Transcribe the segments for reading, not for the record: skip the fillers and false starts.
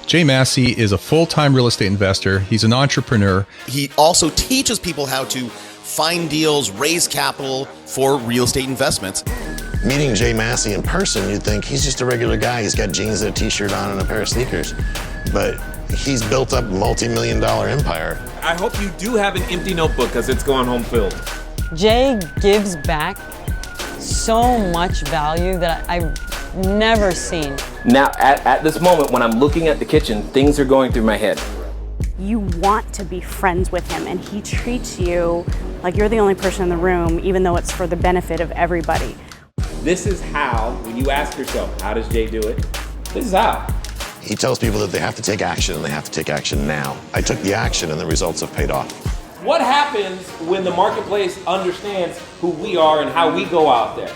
Jay Massey is a full-time real estate investor. He's an entrepreneur. He also teaches people how to find deals, raise capital for real estate investments. Meeting Jay Massey in person, you'd think he's just a regular guy. He's got jeans and a t-shirt on and a pair of sneakers. But he's built up a multi-million-dollar empire. I hope you do have an empty notebook because it's going home filled. Jay gives back so much value that I've never seen. Now, at this moment, when I'm looking at the kitchen, things are going through my head. You want to be friends with him, and he treats you like you're the only person in the room, even though it's for the benefit of everybody. This is how, when you ask yourself, how does Jay do it? This is how. He tells people that they have to take action, and they have to take action now. I took the action, and the results have paid off. What happens when the marketplace understands who we are and how we go out there?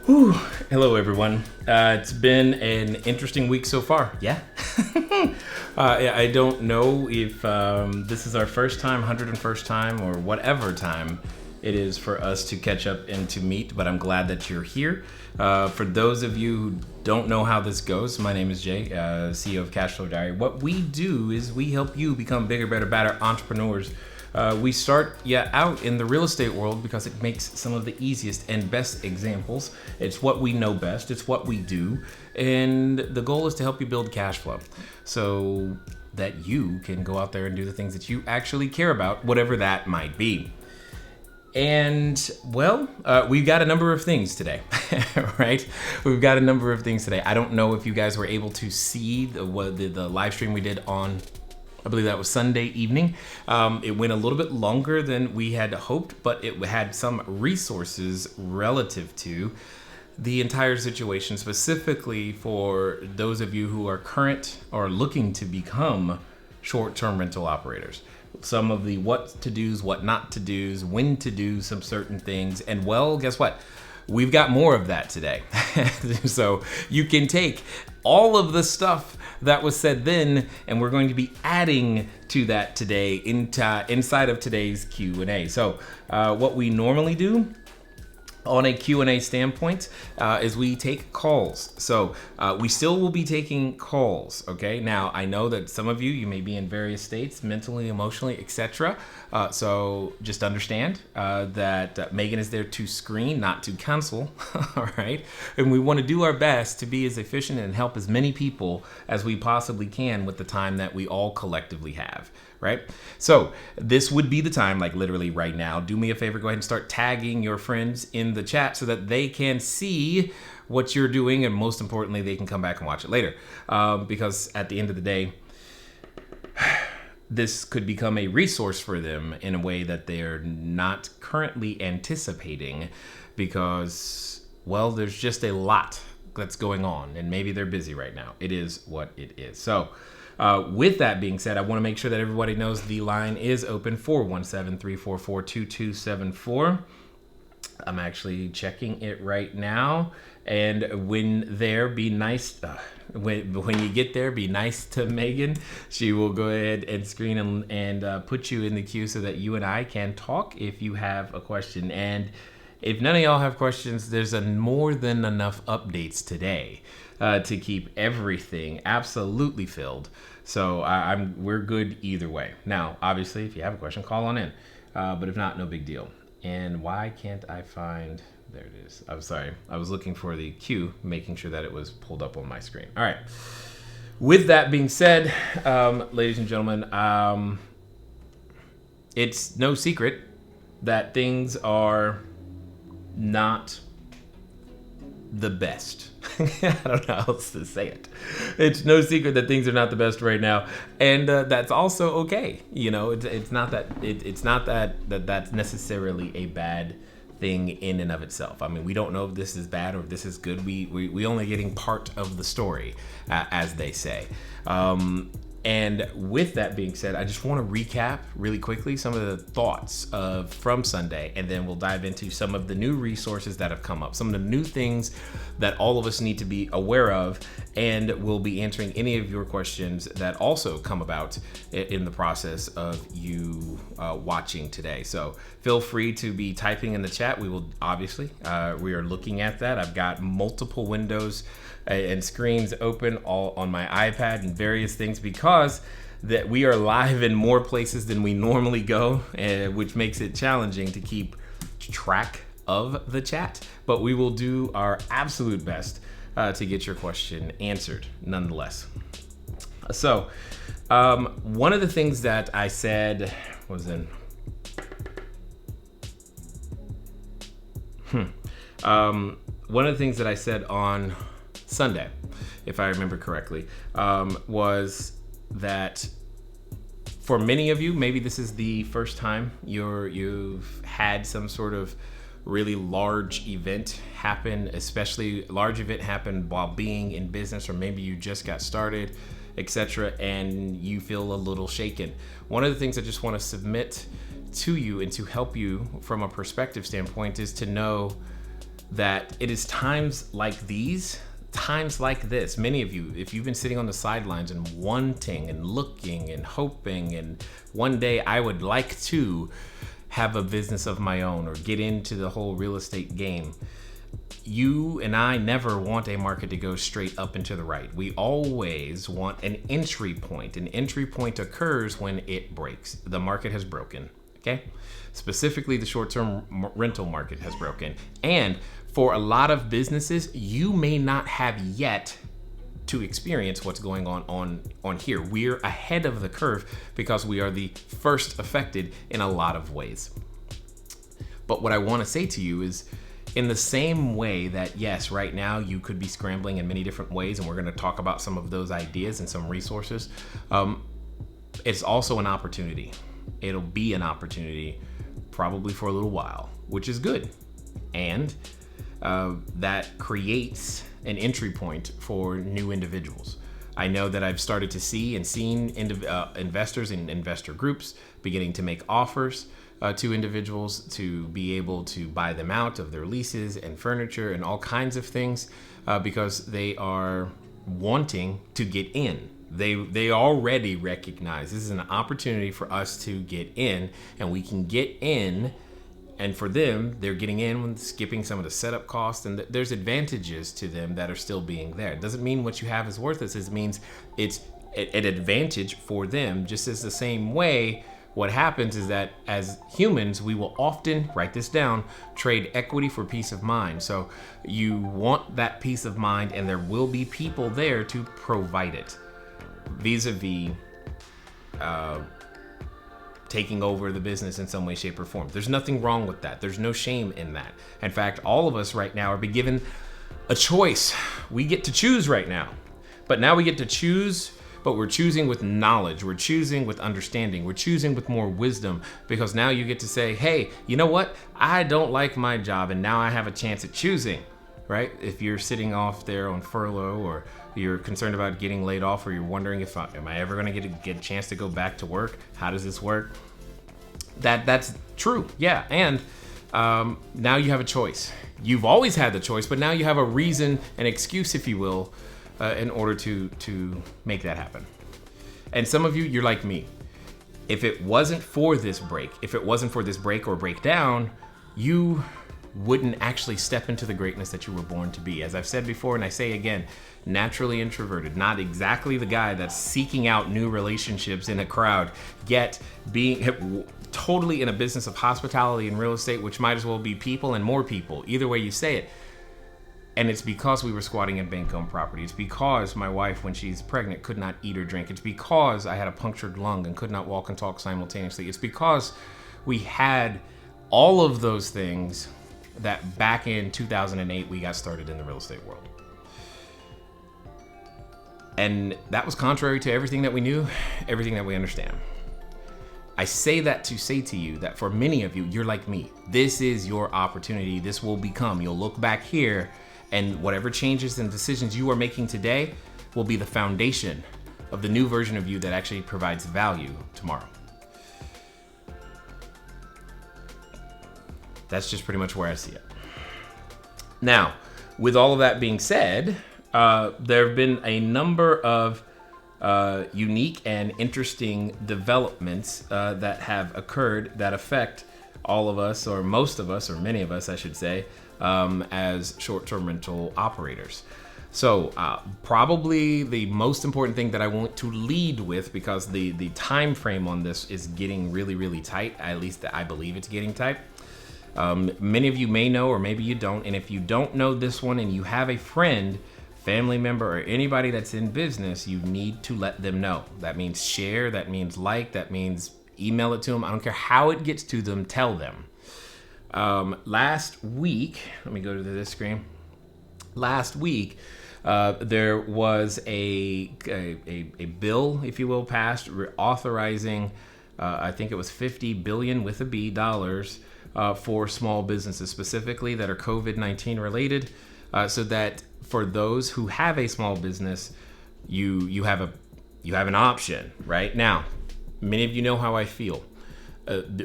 Whew. Hello, everyone. It's been an interesting week so far. Yeah. I don't know if this is our first time, 101st time, or whatever time it is for us to catch up and to meet, but I'm glad that you're here. For those of you who don't know how this goes, my name is Jay, CEO of CashFlowDiary. What we do is we help you become bigger, better, badder entrepreneurs. We start out in the real estate world because it makes some of the easiest and best examples. It's what we know best. It's what we do. And the goal is to help you build cash flow so that you can go out there and do the things that you actually care about, whatever that might be. And well, we've got a number of things today, right? We've got a number of things today. I don't know if you guys were able to see the live stream we did on, I believe that was Sunday evening. It went a little bit longer than we had hoped, but it had some resources relative to the entire situation, specifically for those of you who are current or looking to become short-term rental operators. Some of the what to do's, what not to do's, when to do some certain things. And well, guess what? We've got more of that today. So you can take all of the stuff that was said then, and we're going to be adding to that today inside of today's Q&A. So what we normally do on a Q&A standpoint is we take calls. So we still will be taking calls, okay? Now, I know that some of you may be in various states, mentally, emotionally, etc. So just understand that Megan is there to screen, not to cancel, all right? And we want to do our best to be as efficient and help as many people as we possibly can with the time that we all collectively have. Right? So this would be the time, like literally right now. Do me a favor, go ahead and start tagging your friends in the chat so that they can see what you're doing, and most importantly, they can come back and watch it later. Because at the end of the day, this could become a resource for them in a way that they're not currently anticipating because, well, there's just a lot that's going on and maybe they're busy right now. It is what it is. So with that being said, I want to make sure that everybody knows the line is open for 417-344-2274. I'm actually checking it right now. And when you get there, be nice to Megan. She will go ahead and screen and put you in the queue so that you and I can talk if you have a question. And if none of y'all have questions, there's more than enough updates today to keep everything absolutely filled. So we're good either way. Now, obviously, if you have a question, call on in. But if not, no big deal. And why can't I find... There it is. I'm sorry. I was looking for the queue, making sure that it was pulled up on my screen. All right. With that being said, ladies and gentlemen, it's no secret that things are not the best. I don't know how else to say it. It's no secret that things are not the best right now, and that's also okay. You know, it's not that that's necessarily a bad thing in and of itself. I mean, we don't know if this is bad or if this is good. We only getting part of the story, as they say. And with that being said, I just want to recap really quickly some of the thoughts from Sunday, and then we'll dive into some of the new resources that have come up, some of the new things that all of us need to be aware of, and we'll be answering any of your questions that also come about in the process of you watching today. So feel free to be typing in the chat. We will obviously, we are looking at that. I've got multiple windows and screens open all on my iPad and various things, because that we are live in more places than we normally go, which makes it challenging to keep track of the chat. But we will do our absolute best to get your question answered nonetheless. So one of the things that I said was one of the things that I said on Sunday, if I remember correctly, was that for many of you, maybe this is the first time you've had some sort of really large event happen, especially large event happen while being in business, or maybe you just got started, etc., and you feel a little shaken. One of the things I just want to submit to you and to help you from a perspective standpoint is to know that it is times like these, times like this, many of you, if you've been sitting on the sidelines and wanting and looking and hoping, and one day I would like to have a business of my own or get into the whole real estate game, you and I never want a market to go straight up and to the right. We always want an entry point. An entry point occurs when it breaks. The market has broken, okay? Specifically, the short-term rental market has broken. And for a lot of businesses, you may not have yet to experience what's going on here. We're ahead of the curve because we are the first affected in a lot of ways. But what I want to say to you is, in the same way that, yes, right now you could be scrambling in many different ways, and we're going to talk about some of those ideas and some resources, it's also an opportunity. It'll be an opportunity probably for a little while, which is good. And that creates an entry point for new individuals. I know that I've started to see and seen investors and investor groups beginning to make offers to individuals to be able to buy them out of their leases and furniture and all kinds of things because they are wanting to get in. They already recognize this is an opportunity for us to get in, and we can get in. And for them, they're getting in when skipping some of the setup costs, and there's advantages to them that are still being there. It doesn't mean what you have is worthless. It means it's an advantage for them. Just as the same way, what happens is that as humans, we will often, write this down, trade equity for peace of mind. So you want that peace of mind, and there will be people there to provide it. Vis-a-vis taking over the business in some way, shape, or form. There's nothing wrong with that. There's no shame in that. In fact, all of us right now are being given a choice. We get to choose right now. But now we get to choose, but we're choosing with knowledge. We're choosing with understanding. We're choosing with more wisdom, because now you get to say, hey, you know what? I don't like my job, and now I have a chance at choosing, right? If you're sitting off there on furlough, or you're concerned about getting laid off, or you're wondering if am I ever going to get a chance to go back to work? How does this work? That's true, yeah. And now you have a choice. You've always had the choice, but now you have a reason, an excuse, if you will, in order to make that happen. And some of you, you're like me. If it wasn't for this break, or breakdown, you wouldn't actually step into the greatness that you were born to be. As I've said before, and I say again, naturally introverted, not exactly the guy that's seeking out new relationships in a crowd, yet being totally in a business of hospitality and real estate, which might as well be people and more people, either way you say it. And it's because we were squatting in bank-owned property. It's because my wife, when she's pregnant, could not eat or drink. It's because I had a punctured lung and could not walk and talk simultaneously. It's because we had all of those things that back in 2008, we got started in the real estate world. And that was contrary to everything that we knew, everything that we understand. I say that to say to you that for many of you, you're like me. This is your opportunity. This will become, you'll look back here and whatever changes and decisions you are making today will be the foundation of the new version of you that actually provides value tomorrow. That's just pretty much where I see it. Now, with all of that being said, there have been a number of unique and interesting developments that have occurred that affect all of us, or most of us, or many of us, I should say, as short-term rental operators. So probably the most important thing that I want to lead with, because the time frame on this is getting really, really tight, at least I believe it's getting tight. Many of you may know, or maybe you don't, and if you don't know this one and you have a friend, family member, or anybody that's in business, you need to let them know. That means share, that means like, that means email it to them. I don't care how it gets to them, tell them. Last week, let me go to this screen. Last week, there was a bill, if you will, passed authorizing, I think it was $50 billion with a B dollars for small businesses specifically that are COVID-19 related, so that for those who have a small business, you have an option right now. Many of you know how I feel.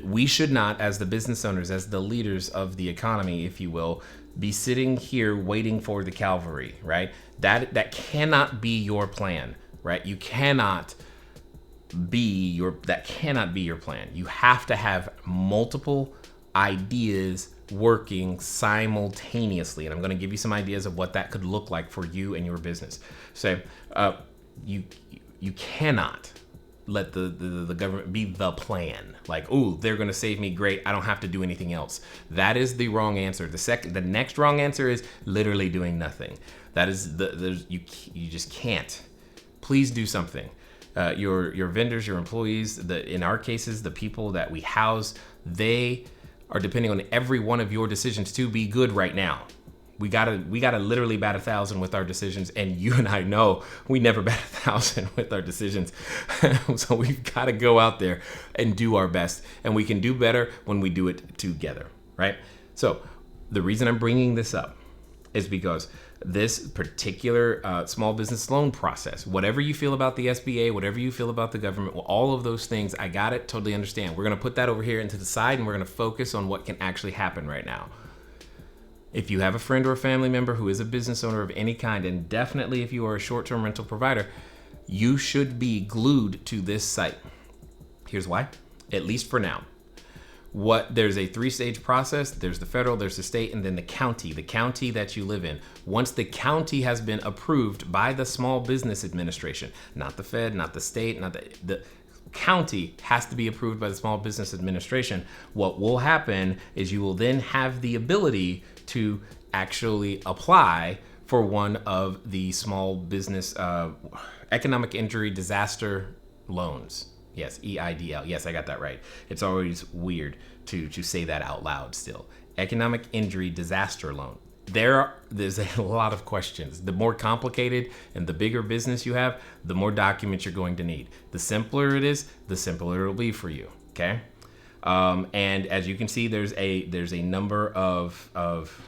We should not, as the business owners, as the leaders of the economy, if you will, be sitting here waiting for the cavalry, right? That cannot be your plan, right? That cannot be your plan. You have to have multiple ideas working simultaneously, and I'm going to give you some ideas of what that could look like for you and your business. So you cannot let the government be the plan. Like, ooh, they're going to save me, great, I don't have to do anything else. That is the wrong answer. The next wrong answer is literally doing nothing. That is you just can't. Please do something. Your vendors, your employees, in our cases, the people that we house, they are depending on every one of your decisions to be good right now. We gotta literally bat 1,000 with our decisions, and you and I know we never bat 1,000 with our decisions. So we've got to go out there and do our best, and we can do better when we do it together, right? So the reason I'm bringing this up is because this particular small business loan process, whatever you feel about the SBA, whatever you feel about the government, well, all of those things, I got it, totally understand. We're going to put that over here into the side, and we're going to focus on what can actually happen right now. If you have a friend or a family member who is a business owner of any kind, and definitely if you are a short-term rental provider, you should be glued to this site. Here's why, at least for now. There's a 3-stage process. There's the federal, there's the state, and then the county that you live in. Once the county has been approved by the Small Business Administration, not the Fed, not the state, not the county has to be approved by the Small Business Administration. What will happen is you will then have the ability to actually apply for one of the small business economic injury disaster loans. Yes, EIDL. Yes, I got that right. It's always weird to say that out loud still. Economic injury disaster loan. There's a lot of questions. The more complicated and the bigger business you have, the more documents you're going to need. The simpler it is, the simpler it'll be for you. Okay. And as you can see, there's a number of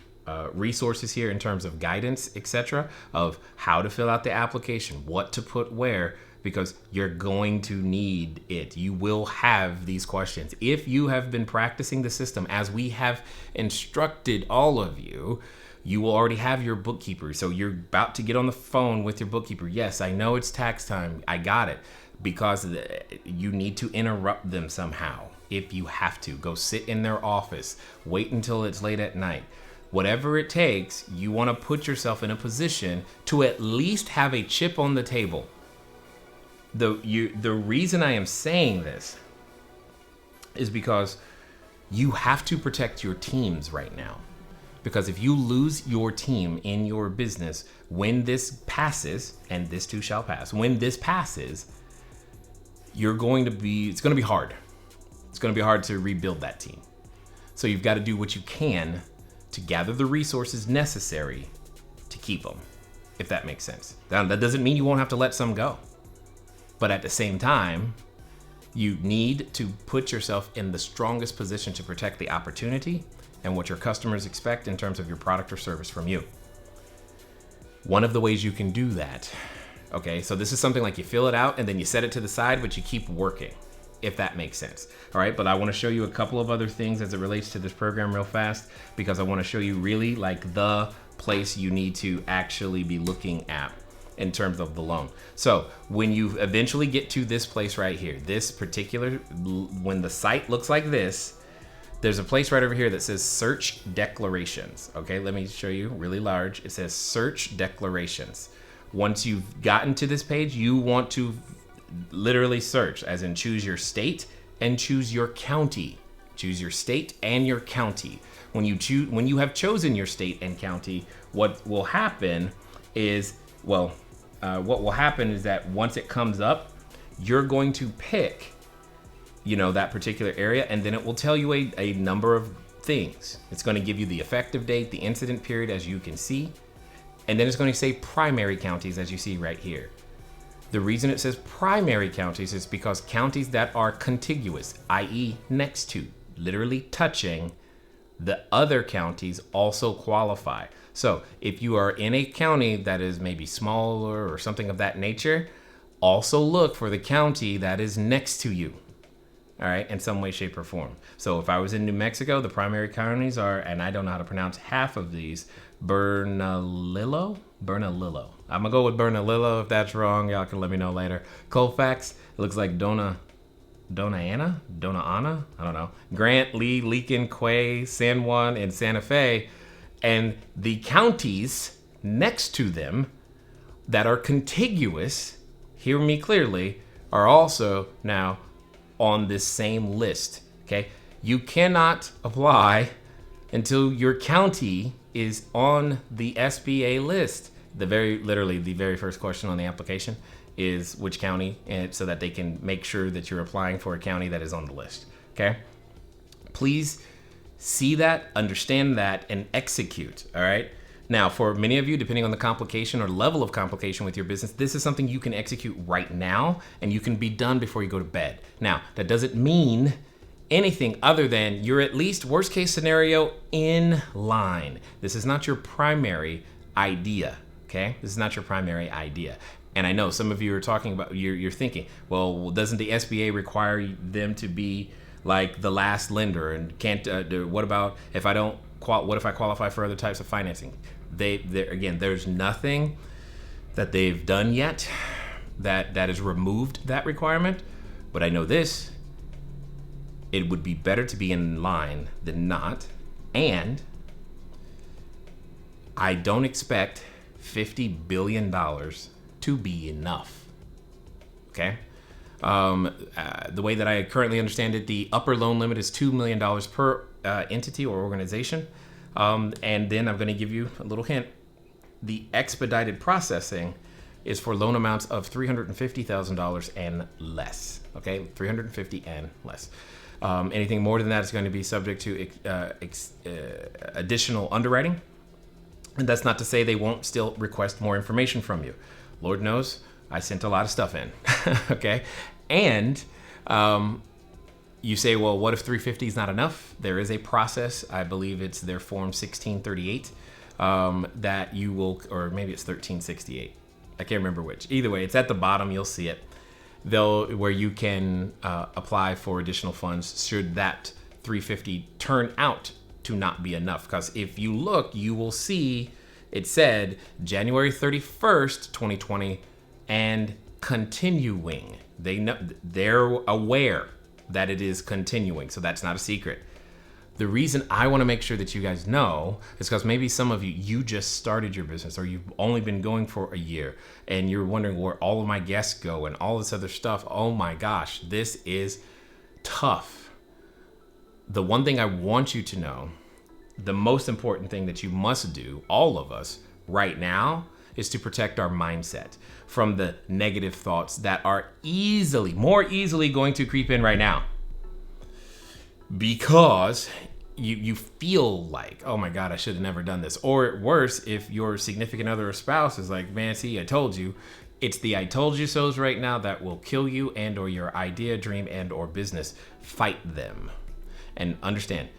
resources here in terms of guidance, etc., of how to fill out the application, what to put where, because you're going to need it. You will have these questions. If you have been practicing the system as we have instructed all of you, you will already have your bookkeeper. So you're about to get on the phone with your bookkeeper. Yes, I know it's tax time. I got it. Because you need to interrupt them somehow. If you have to, go sit in their office, wait until it's late at night. Whatever it takes, you want to put yourself in a position to at least have a chip on the table. The reason I am saying this is because you have to protect your teams right now. Because if you lose your team in your business, when this passes, and this too shall pass, when this passes, it's going to be hard. It's going to be hard to rebuild that team. So you've got to do what you can to gather the resources necessary to keep them, if that makes sense. Now, that doesn't mean you won't have to let some go. But at the same time, You need to put yourself in the strongest position to protect the opportunity and what your customers expect in terms of your product or service from you. One of the ways you can do that, okay, so this is something like you fill it out and then you set it to the side, but you keep working, if that makes sense. All right, but I want to show you a couple of other things as it relates to this program real fast, because I want to show you really like the place you need to actually be looking at in terms of the loan. So when you eventually get to this place right here, this particular, when the site looks like this, there's a place right over here that says search declarations. Okay, let me show you really large. It says search declarations. Once you've gotten to this page, you want to literally search, as in choose your state and choose your county. Choose your state and your county. When you have chosen your state and county, what will happen is, what will happen is that once it comes up, you're going to pick, that particular area, and then it will tell you a number of things. It's going to give you the effective date, the incident period, as you can see, and then it's going to say primary counties, as you see right here. The reason it says primary counties is because counties that are contiguous, i.e. next to, literally touching, the other counties also qualify. So if you are in a county that is maybe smaller or something of that nature, also look for the county that is next to you, all right, in some way, shape, or form. So if I was in New Mexico, the primary counties are, and I don't know how to pronounce half of these, Bernalillo. I'm gonna go with Bernalillo. If that's wrong, y'all can let me know later. Colfax, it looks like Dona Ana, I don't know. Grant, Lee, Leakin, Quay, San Juan, and Santa Fe. And the counties next to them that are contiguous, hear me clearly, are also now on this same list, okay? You cannot apply until your county is on the SBA list. Literally the very first question on the application is which county, and so that they can make sure that you're applying for a county that is on the list, okay? Please see that, understand that, and execute, all right? Now, for many of you, depending on the complication or level of complication with your business, this is something you can execute right now, and you can be done before you go to bed. Now, that doesn't mean anything other than you're at least, worst case scenario, in line. This is not your primary idea, okay? This is not your primary idea. And I know some of you are talking about, you're thinking, well, doesn't the SBA require them to be like the last lender, and can't, what about if I don't, what if I qualify for other types of financing? Again, there's nothing that they've done yet that has removed that requirement, but I know this, it would be better to be in line than not, and I don't expect $50 billion to be enough, okay? The way that I currently understand it, the upper loan limit is $2 million per entity or organization. And then I'm going to give you a little hint. The expedited processing is for loan amounts of $350,000 and less. Okay, $350,000 and less. Anything more than that is going to be subject to additional underwriting. And that's not to say they won't still request more information from you. Lord knows, I sent a lot of stuff in, okay? And you say, well, what if 350 is not enough? There is a process, I believe it's their form 1638, that you will, or maybe it's 1368. I can't remember which. Either way, it's at the bottom, you'll see it. Where you can apply for additional funds should that 350 turn out to not be enough. Because if you look, you will see it said January 31st, 2020, and continuing. They're aware that it is continuing, so that's not a secret. The reason I want to make sure that you guys know is because maybe some of you just started your business, or you've only been going for a year, and you're wondering where all of my guests go and all this other stuff. Oh my gosh, this is tough. The one thing I want you to know, the most important thing that you must do, all of us, right now, is to protect our mindset from the negative thoughts that are more easily going to creep in right now. Because you feel like, oh my God, I should have never done this. Or worse, if your significant other or spouse is like, man, see, I told you. It's the I told you so's right now that will kill you and or your idea, dream, and or business. Fight them. And understand,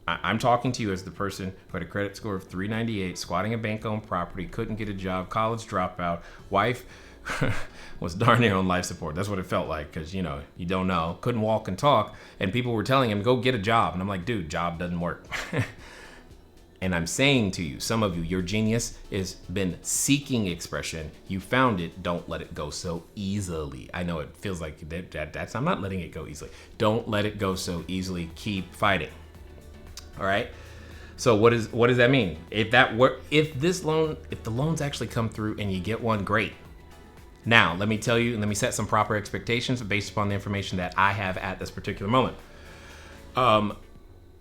I'm talking to you as the person who had a credit score of 398, squatting a bank-owned property, couldn't get a job, college dropout, wife was darn near on life support. That's what it felt like, because, you don't know, couldn't walk and talk, and people were telling him, go get a job. And I'm like, dude, job doesn't work. And I'm saying to you, some of you, your genius has been seeking expression. You found it. Don't let it go so easily. I know it feels like that's, I'm not letting it go easily. Don't let it go so easily. Keep fighting. All right. So what does that mean? If the loans actually come through and you get one, great. Now, let me tell you, and let me set some proper expectations based upon the information that I have at this particular moment.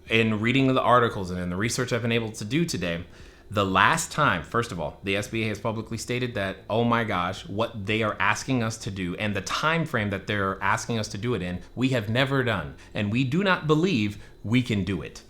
In reading the articles and in the research I've been able to do today, the last time, first of all, the SBA has publicly stated that, oh my gosh, what they are asking us to do and the time frame that they're asking us to do it in, we have never done. And we do not believe we can do it.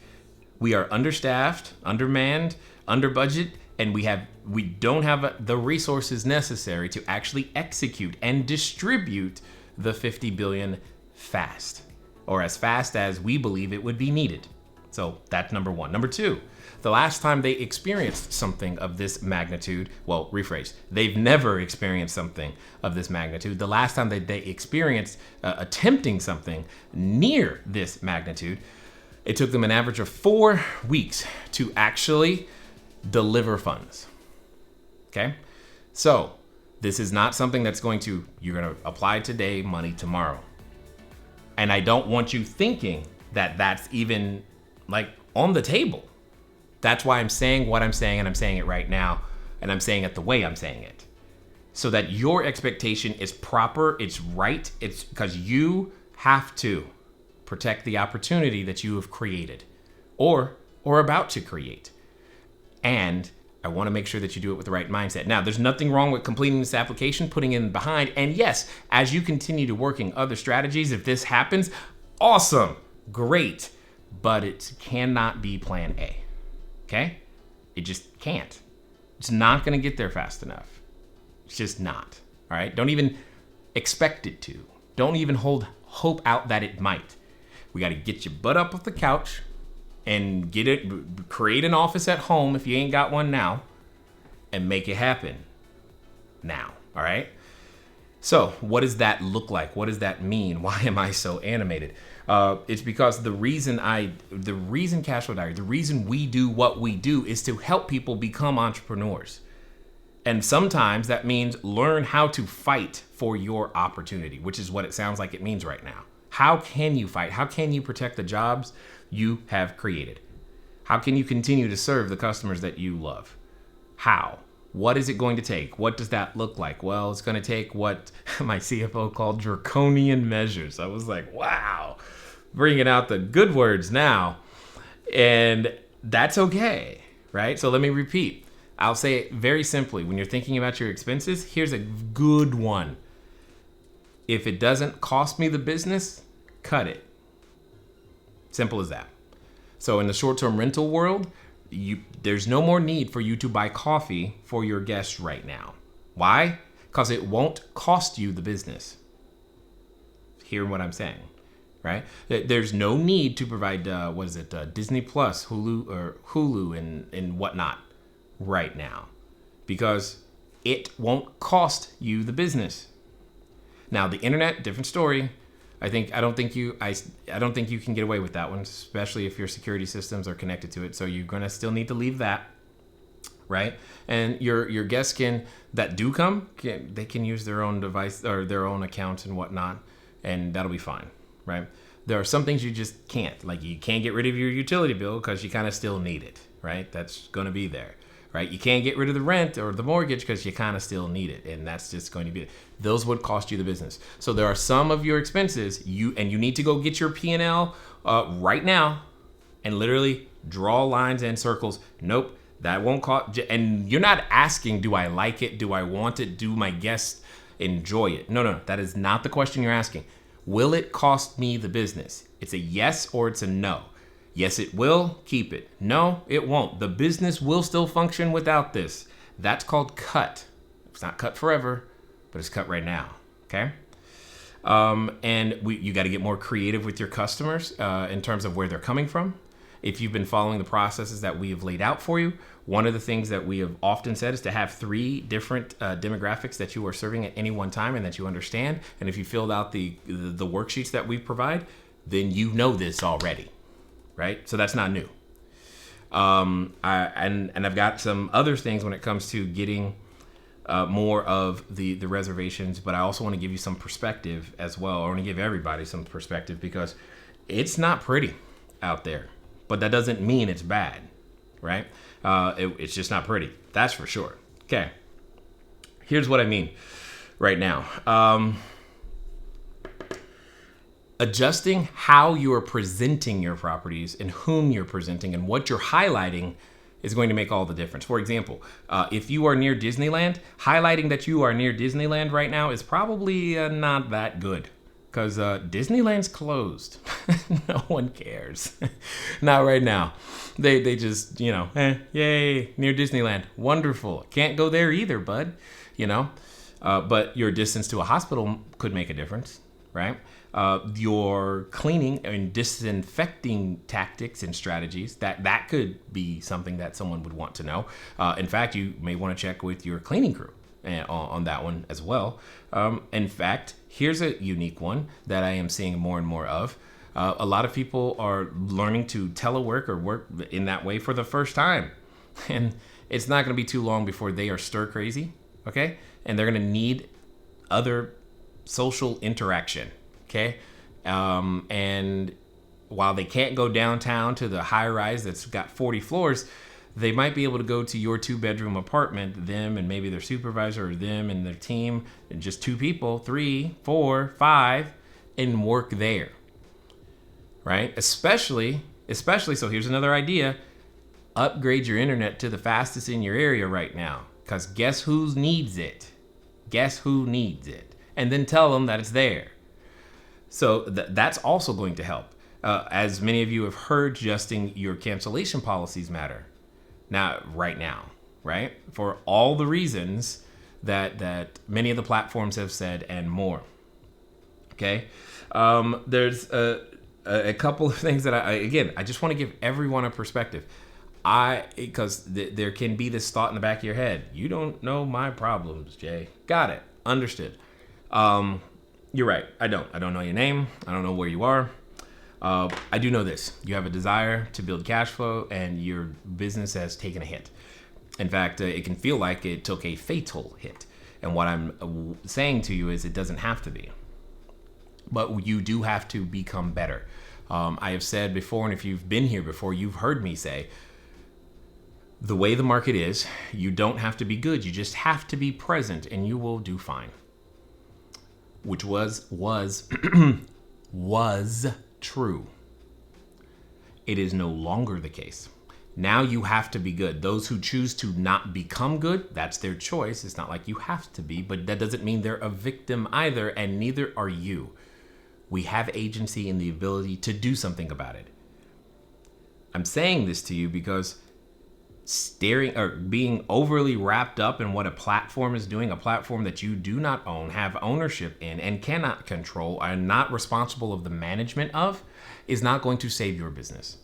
We are understaffed, undermanned, under budget, and we don't have the resources necessary to actually execute and distribute the $50 billion fast, or as fast as we believe it would be needed. So that's number one. Number two, the last time they experienced something of this magnitude, well, rephrase, they've never experienced something of this magnitude. The last time that they experienced attempting something near this magnitude, it took them an average of 4 weeks to actually deliver funds. Okay? So this is not something that's you're going to apply today, money tomorrow. And I don't want you thinking that that's even like on the table. That's why I'm saying what I'm saying, and I'm saying it right now, and I'm saying it the way I'm saying it. So that your expectation is proper, it's right, it's because you have to protect the opportunity that you have created or about to create. And I want to make sure that you do it with the right mindset. Now, there's nothing wrong with completing this application, putting in behind, and yes, as you continue to working other strategies, if this happens, awesome, great. But it cannot be plan A, okay? It just can't. It's not gonna get there fast enough. It's just not, all right? Don't even expect it to. Don't even hold hope out that it might. We gotta get your butt up off the couch and create an office at home if you ain't got one now, and make it happen now, all right? So what does that look like? What does that mean? Why am I so animated? It's because the reason CashFlowDiary, the reason we do what we do is to help people become entrepreneurs. And sometimes that means learn how to fight for your opportunity, which is what it sounds like it means right now. How can you fight? How can you protect the jobs you have created? How can you continue to serve the customers that you love? How? What is it going to take? What does that look like? Well, it's going to take what my CFO called draconian measures. I was like, wow, bringing out the good words now. And that's okay, right? So let me repeat. I'll say it very simply. When you're thinking about your expenses, here's a good one. If it doesn't cost me the business, cut it. Simple as that. So in the short-term rental world, there's no more need for you to buy coffee for your guests right now. Why? Because it won't cost you the business. Hear what I'm saying, right? There's no need to provide, Disney Plus, Hulu and whatnot right now, because it won't cost you the business. Now, the internet, different story. I don't think you can get away with that one, especially if your security systems are connected to it. So you're gonna still need to leave that, right? And your guests that do come, they can use their own device or their own account and whatnot, and that'll be fine, right? There are some things you just can't, like you can't get rid of your utility bill because you kind of still need it, right? That's gonna be there. Right? You can't get rid of the rent or the mortgage because you kind of still need it. And that's just going to be it. Those would cost you the business. So there are some of your expenses you need to go get your P&L right now and literally draw lines and circles. Nope, that won't cost. And you're not asking, do I like it? Do I want it? Do my guests enjoy it? No. That is not the question you're asking. Will it cost me the business? It's a yes or it's a no. Yes, it will. Keep it. No, it won't. The business will still function without this. That's called cut. It's not cut forever, but it's cut right now. Okay. You got to get more creative with your customers in terms of where they're coming from. If you've been following the processes that we have laid out for you, one of the things that we have often said is to have 3 different demographics that you are serving at any one time and that you understand. And if you filled out the worksheets that we provide, then you know this already, right? So that's not new. I've got some other things when it comes to getting more of the reservations, but I also want to give you some perspective as well. I want to give everybody some perspective because it's not pretty out there, but that doesn't mean it's bad, right? It's just not pretty. That's for sure. Okay. Here's what I mean right now. Adjusting how you are presenting your properties and whom you're presenting and what you're highlighting is going to make all the difference. For example, if you are near Disneyland, highlighting that you are near Disneyland right now is probably not that good because Disneyland's closed. No one cares. Not right now. They just, yay, near Disneyland. Wonderful. Can't go there either, bud. But your distance to a hospital could make a difference, right? Your cleaning and disinfecting tactics and strategies, that could be something that someone would want to know. In fact, you may want to check with your cleaning crew on that one as well. In fact, here's a unique one that I am seeing more and more of. A lot of people are learning to telework or work in that way for the first time. And it's not going to be too long before they are stir crazy, okay? And they're going to need other social interaction. Okay. And while they can't go downtown to the high rise that's got 40 floors, they might be able to go to your 2-bedroom apartment, them and maybe their supervisor or them and their team, and just 2 people, 3, 4, 5, and work there. Right? Especially, so here's another idea. Upgrade your internet to the fastest in your area right now. Because guess who needs it? Guess who needs it? And then tell them that it's there. So that's also going to help. As many of you have heard, adjusting your cancellation policies matter. Right now, right? For all the reasons that many of the platforms have said and more. Okay? There's a couple of things that I just want to give everyone a perspective. Because there can be this thought in the back of your head. You don't know my problems, Jay. Got it. Understood. You're right. I don't know your name. I don't know where you are. I do know this. You have a desire to build cash flow and your business has taken a hit. In fact, it can feel like it took a fatal hit. And what I'm saying to you is it doesn't have to be. But you do have to become better. I have said before, and if you've been here before, you've heard me say, the way the market is, you don't have to be good. You just have to be present and you will do fine. Which was true. It is no longer the case. Now you have to be good. Those who choose to not become good, that's their choice. It's not like you have to be, but that doesn't mean they're a victim either, and neither are you. We have agency and the ability to do something about it. I'm saying this to you because being overly wrapped up in what a platform is doing, a platform that you do not own, have ownership in, and cannot control, are not responsible of the management of, is not going to save your business.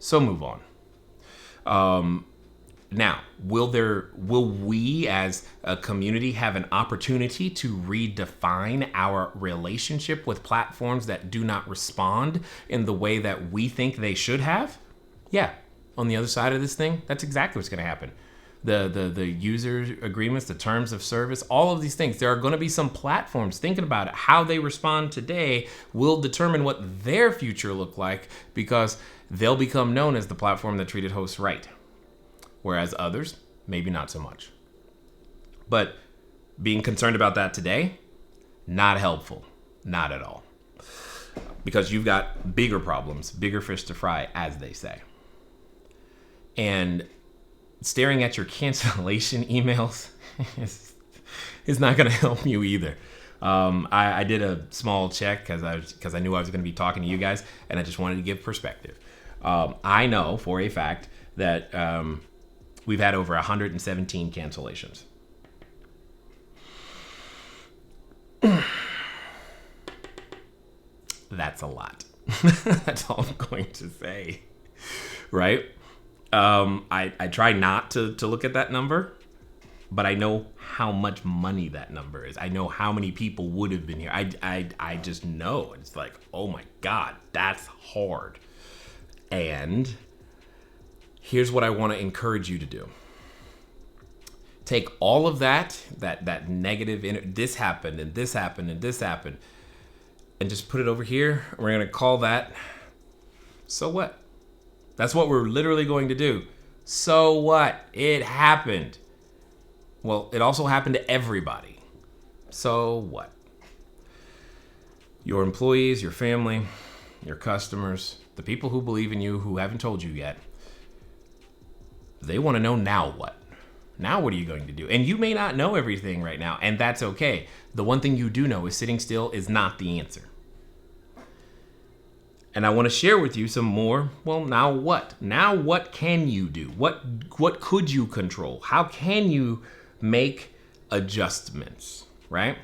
So move on. Now, will we as a community have an opportunity to redefine our relationship with platforms that do not respond in the way that we think they should have? Yeah. On the other side of this thing, that's exactly what's going to happen. The user agreements, the terms of service, all of these things. There are going to be some platforms thinking about it. How they respond today will determine what their future look like because they'll become known as the platform that treated hosts right. Whereas others, maybe not so much. But being concerned about that today, not helpful. Not at all. Because you've got bigger problems, bigger fish to fry, as they say. And staring at your cancellation emails is not going to help you either. I did a small check because I knew I was going to be talking to you guys, and I just wanted to give perspective. I know for a fact that we've had over 117 cancellations. That's a lot. That's all I'm going to say. Right? I try not to look at that number, but I know how much money that number is. I know how many people would have been here. I just know. It's like, oh my God, that's hard. And here's what I want to encourage you to do. Take all of that negative, this happened and this happened and this happened, and just put it over here. We're going to call that, so what? That's what we're literally going to do. So what? It happened. Well, it also happened to everybody. So what? Your employees, your family, your customers, the people who believe in you, who haven't told you yet, they want to know now what? Now what are you going to do? And you may not know everything right now, and that's okay. The one thing you do know is sitting still is not the answer. And I want to share with you some more. Well, now what? Now what can you do? What could you control? How can you make adjustments, right?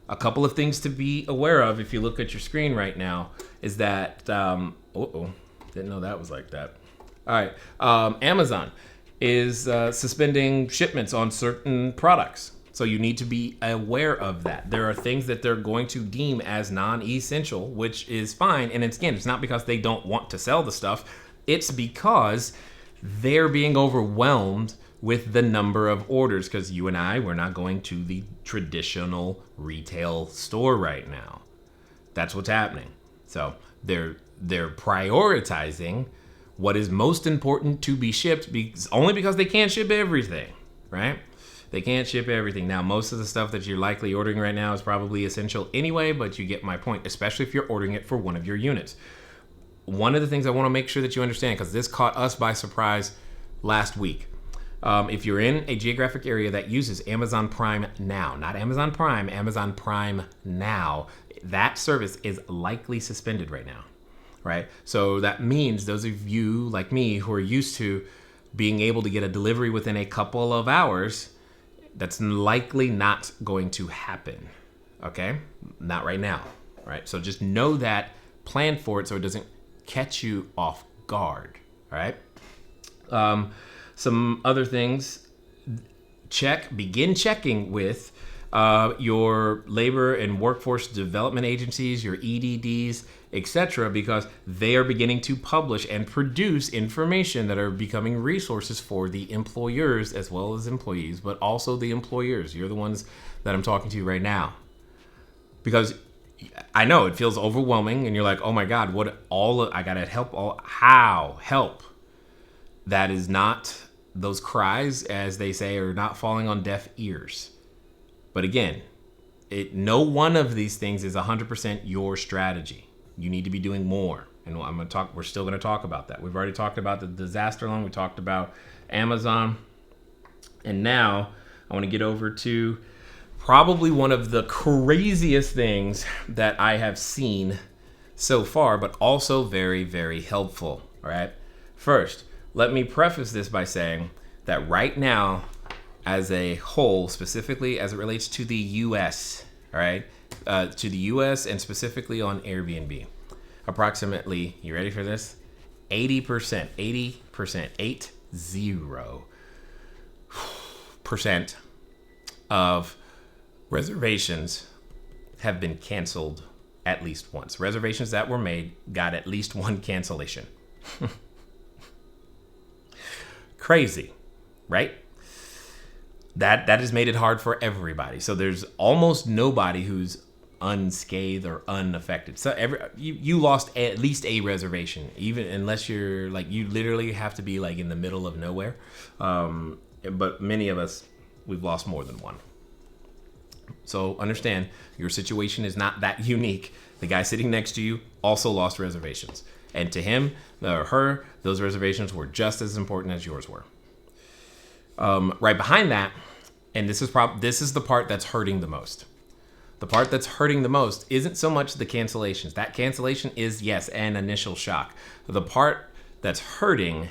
A couple of things to be aware of if you look at your screen right now is that, didn't know that was like that. All right, Amazon is suspending shipments on certain products. So you need to be aware of that. There are things that they're going to deem as non-essential, which is fine. And it's, again, it's not because they don't want to sell the stuff. It's because they're being overwhelmed with the number of orders, because you and I, we're not going to the traditional retail store right now. That's what's happening. So they're prioritizing what is most important to be shipped, only because they can't ship everything, right? They can't ship everything. Now, most of the stuff that you're likely ordering right now is probably essential anyway, but you get my point, especially if you're ordering it for one of your units. One of the things I want to make sure that you understand, because this caught us by surprise last week. If you're in a geographic area that uses Amazon Prime Now, not Amazon Prime, Amazon Prime Now, that service is likely suspended right now, right? So that means those of you like me who are used to being able to get a delivery within a couple of hours, that's likely not going to happen, okay? Not right now, right? So just know that, plan for it so it doesn't catch you off guard, all right? Some other things, begin checking with your labor and workforce development agencies, your EDDs, etc., because they are beginning to publish and produce information that are becoming resources for the employers as well as employees, but also the employers. You're the ones that I'm talking to right now. Because I know it feels overwhelming and you're like, oh my God, I gotta help. That is not, those cries, as they say, are not falling on deaf ears. But again, no one of these things is 100% your strategy. You need to be doing more. And we're still going to talk about that. We've already talked about the disaster loan. We talked about Amazon. And now I want to get over to probably one of the craziest things that I have seen so far, but also very, very helpful. All right. First, let me preface this by saying that right now, as a whole, specifically as it relates to the U.S., all right, to the U.S. and specifically on Airbnb, approximately, you ready for this? 80% of reservations have been canceled at least once. Reservations that were made got at least one cancellation. Crazy, right? That has made it hard for everybody. So there's almost nobody who's unscathed or unaffected. So you lost at least a reservation, even unless you're like, you literally have to be like in the middle of nowhere. But many of us, we've lost more than one. So understand, your situation is not that unique. The guy sitting next to you also lost reservations. And to him or her, those reservations were just as important as yours were. Right behind that, and this is the part that's hurting the most. The part that's hurting the most isn't so much the cancellations. That cancellation is, yes, an initial shock. The part that's hurting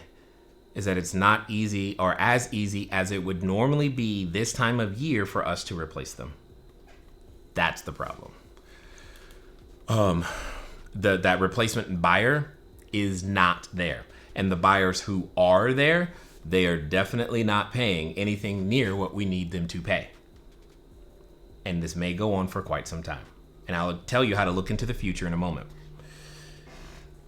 is that it's not easy or as easy as it would normally be this time of year for us to replace them. That's the problem. That replacement buyer is not there. And the buyers who are there, they are definitely not paying anything near what we need them to pay. And this may go on for quite some time. And I'll tell you how to look into the future in a moment.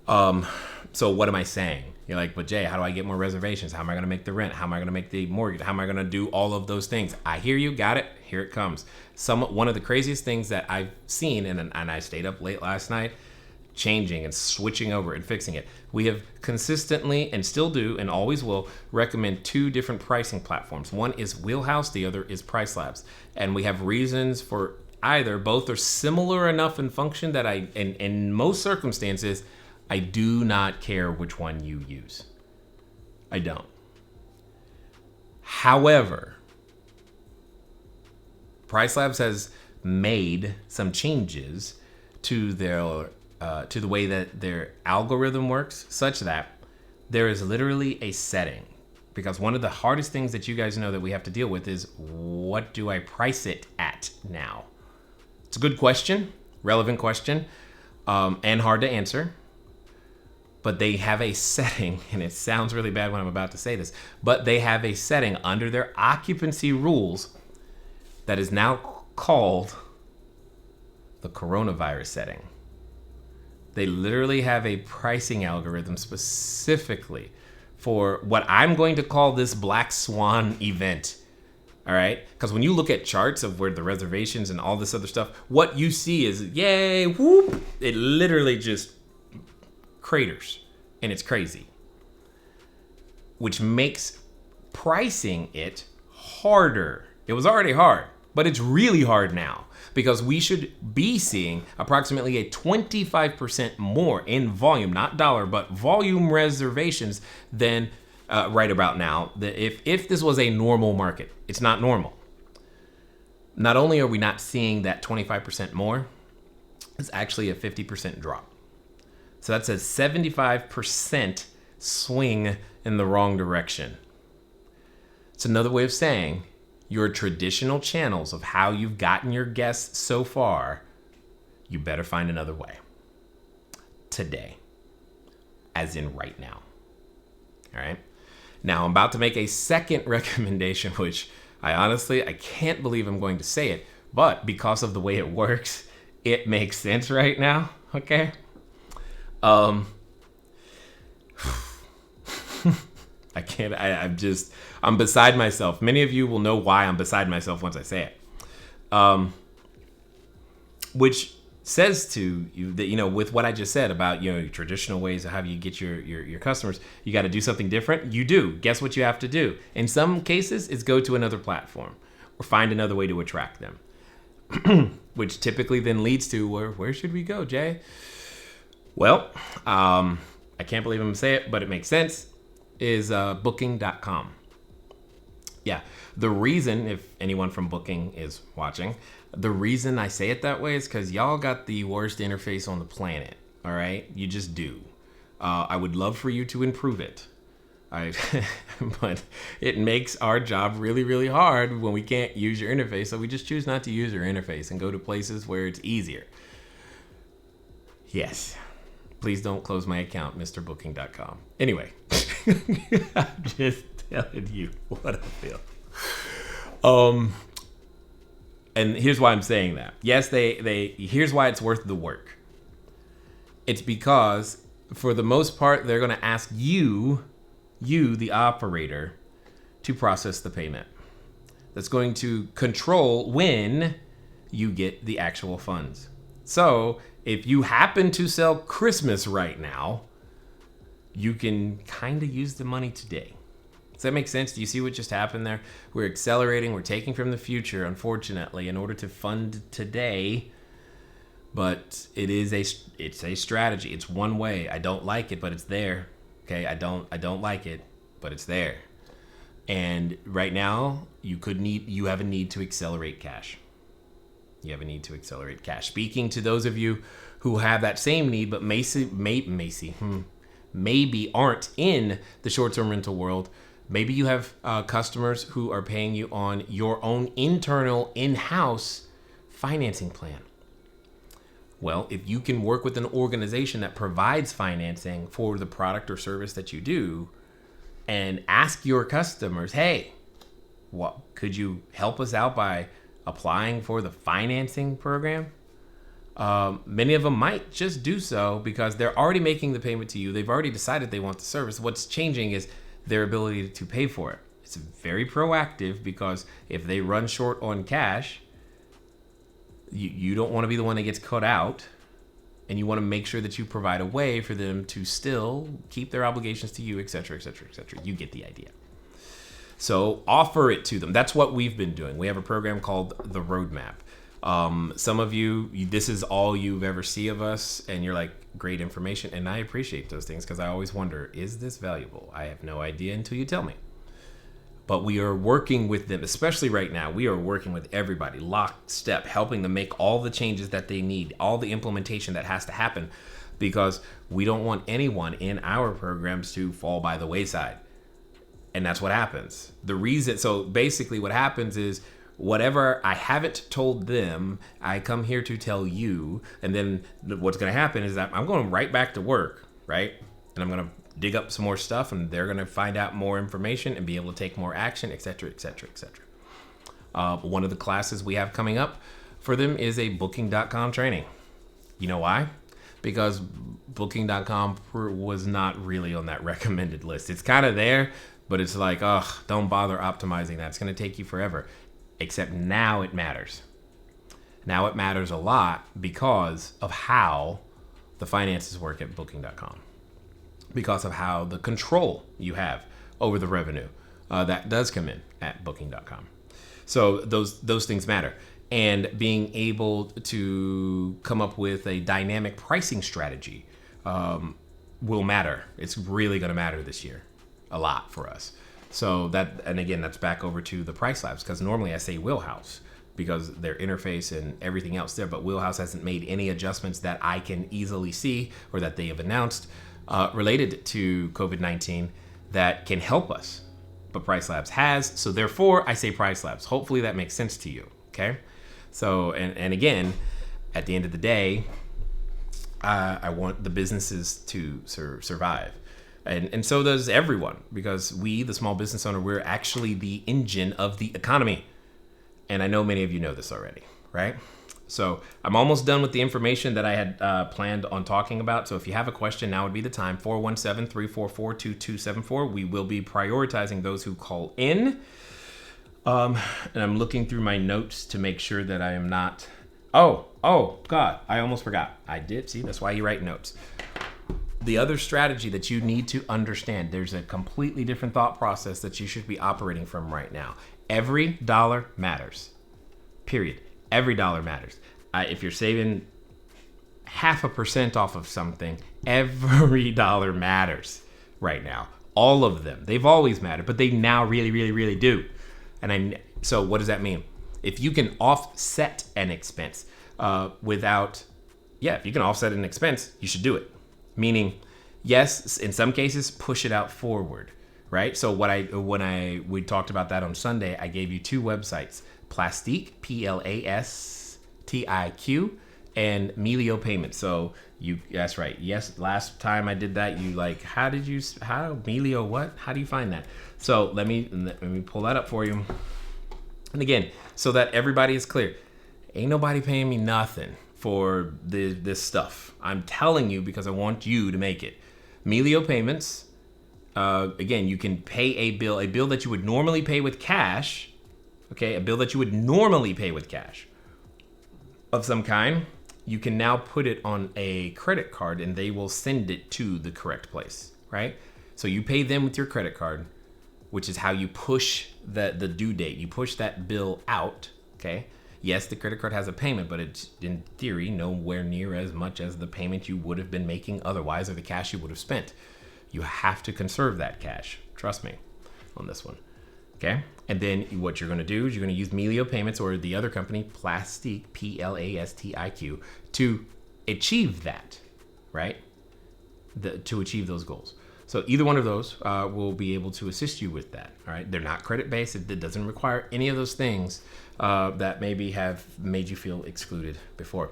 So what am I saying? You're like, but Jay, how do I get more reservations? How am I going to make the rent? How am I going to make the mortgage? How am I going to do all of those things? I hear you. Got it. Here it comes. One of the craziest things that I've seen, and I stayed up late last night, changing and switching over and fixing it. We have consistently and still do and always will recommend 2 different pricing platforms. One is Wheelhouse, the other is Price Labs. And we have reasons for either. Both are similar enough in function that in most circumstances, I do not care which one you use. I don't. However, Price Labs has made some changes to their to the way that their algorithm works, such that there is literally a setting. Because one of the hardest things that you guys know that we have to deal with is, what do I price it at now? It's a good question, relevant question, and hard to answer. But they have a setting, and it sounds really bad when I'm about to say this, but they have a setting under their occupancy rules that is now called the coronavirus setting. They literally have a pricing algorithm specifically for what I'm going to call this black swan event. All right? Because when you look at charts of where the reservations and all this other stuff, what you see is, yay, whoop, it literally just craters, and it's crazy, which makes pricing it harder. It was already hard, but it's really hard now, because we should be seeing approximately a 25% more in volume, not dollar, but volume reservations than right about now. If this was a normal market, it's not normal. Not only are we not seeing that 25% more, it's actually a 50% drop. So that's a 75% swing in the wrong direction. It's another way of saying your traditional channels of how you've gotten your guests so far, you better find another way. Today. As in right now. All right? Now, I'm about to make a second recommendation, which I can't believe I'm going to say it, but because of the way it works, it makes sense right now, okay? I can't, I'm beside myself. Many of you will know why I'm beside myself once I say it. Which says to you that, with what I just said about, your traditional ways of how you get your customers, you got to do something different. You do. Guess what you have to do? In some cases, it's go to another platform or find another way to attract them, which typically then leads to where should we go, Jay? Well, I can't believe I'm going to say it, but it makes sense, is booking.com. Yeah, the reason, if anyone from Booking is watching, the reason I say it that way is because y'all got the worst interface on the planet, all right? You just do. I would love for you to improve it. But it makes our job really, really hard when we can't use your interface, so we just choose not to use your interface and go to places where it's easier. Yes. Please don't close my account, MrBooking.com. Anyway, I'm just telling you what I feel. And here's why I'm saying that. Yes, here's why it's worth the work. It's because, for the most part, they're going to ask you, the operator, to process the payment. That's going to control when you get the actual funds. So, if you happen to sell Christmas right now, you can kind of use the money today. Does that make sense? Do you see what just happened there? We're accelerating, we're taking from the future, unfortunately, in order to fund today. But it's a strategy. It's one way. I don't like it, but it's there. Okay, I don't like it, but it's there. And right now, you have a need to accelerate cash. You have a need to accelerate cash. Speaking to those of you who have that same need, but Massey maybe aren't in the short-term rental world. Maybe you have customers who are paying you on your own internal in-house financing plan. Well, if you can work with an organization that provides financing for the product or service that you do, and ask your customers, hey, what could you help us out by applying for the financing program? Many of them might just do so because they're already making the payment to you. They've already decided they want the service. What's changing is their ability to pay for it. It's very proactive because if they run short on cash, you don't want to be the one that gets cut out, and you want to make sure that you provide a way for them to still keep their obligations to you, et cetera, et cetera, et cetera. You get the idea. So offer it to them. That's what we've been doing. We have a program called The Roadmap. Some of you, this is all you've ever see of us, and you're like, great information. And I appreciate those things because I always wonder, is this valuable? I have no idea until you tell me. But we are working with them, especially right now. We are working with everybody, lockstep, helping them make all the changes that they need, all the implementation that has to happen, because we don't want anyone in our programs to fall by the wayside. And that's what happens. So basically what happens is whatever I haven't told them, I come here to tell you. And then what's going to happen is that I'm going right back to work, right? And I'm going to dig up some more stuff, and they're going to find out more information and be able to take more action, et cetera, et cetera, et cetera. One of the classes we have coming up for them is a Booking.com training. You know why? Because Booking.com was not really on that recommended list. It's kind of there, but it's like, don't bother optimizing that. It's going to take you forever. Except now it matters. Now it matters a lot because of how the finances work at Booking.com. Because of how the control you have over the revenue that does come in at Booking.com. So those things matter. And being able to come up with a dynamic pricing strategy will matter. It's really going to matter this year, a lot for us. So and again, that's back over to the Price Labs, because normally I say Wheelhouse because their interface and everything else there, but Wheelhouse hasn't made any adjustments that I can easily see or that they have announced related to COVID-19 that can help us. But Price Labs has, so therefore I say Price Labs. Hopefully that makes sense to you, okay? So, and again, at the end of the day, I want the businesses to survive. And so does everyone, because we, the small business owner, we're actually the engine of the economy. And I know many of you know this already, right? So I'm almost done with the information that I had planned on talking about. So if you have a question, now would be the time. 417-344-2274. We will be prioritizing those who call in. And I'm looking through my notes to make sure that I am not... Oh, God, I almost forgot. I did. See, that's why you write notes. The other strategy that you need to understand, there's a completely different thought process that you should be operating from right now. Every dollar matters. Period. Every dollar matters. If you're saving 0.5% off of something, every dollar matters right now. All of them. They've always mattered, but they now really, really, really do. So what does that mean? If you can offset an expense if you can offset an expense, you should do it. Meaning, yes, in some cases, push it out forward, right? So we talked about that on Sunday, I gave you 2 websites, Plastique, Plastiq, and Melio Payments. So that's right. Yes, last time I did that, how Melio what? How do you find that? So let me pull that up for you. And again, so that everybody is clear, ain't nobody paying me nothing for this stuff. I'm telling you because I want you to make it. Melio Payments, again, you can pay a bill that you would normally pay with cash, okay, a bill that you would normally pay with cash of some kind. You can now put it on a credit card and they will send it to the correct place, right? So you pay them with your credit card, which is how you push the due date. You push that bill out, okay? Yes, the credit card has a payment, but it's, in theory, nowhere near as much as the payment you would have been making otherwise or the cash you would have spent. You have to conserve that cash. Trust me on this one, okay? And then what you're going to do is you're going to use Melio Payments or the other company, Plastique, Plastiq, to achieve that, right? to achieve those goals. So either one of those will be able to assist you with that. All right, they're not credit based. It doesn't require any of those things that maybe have made you feel excluded before.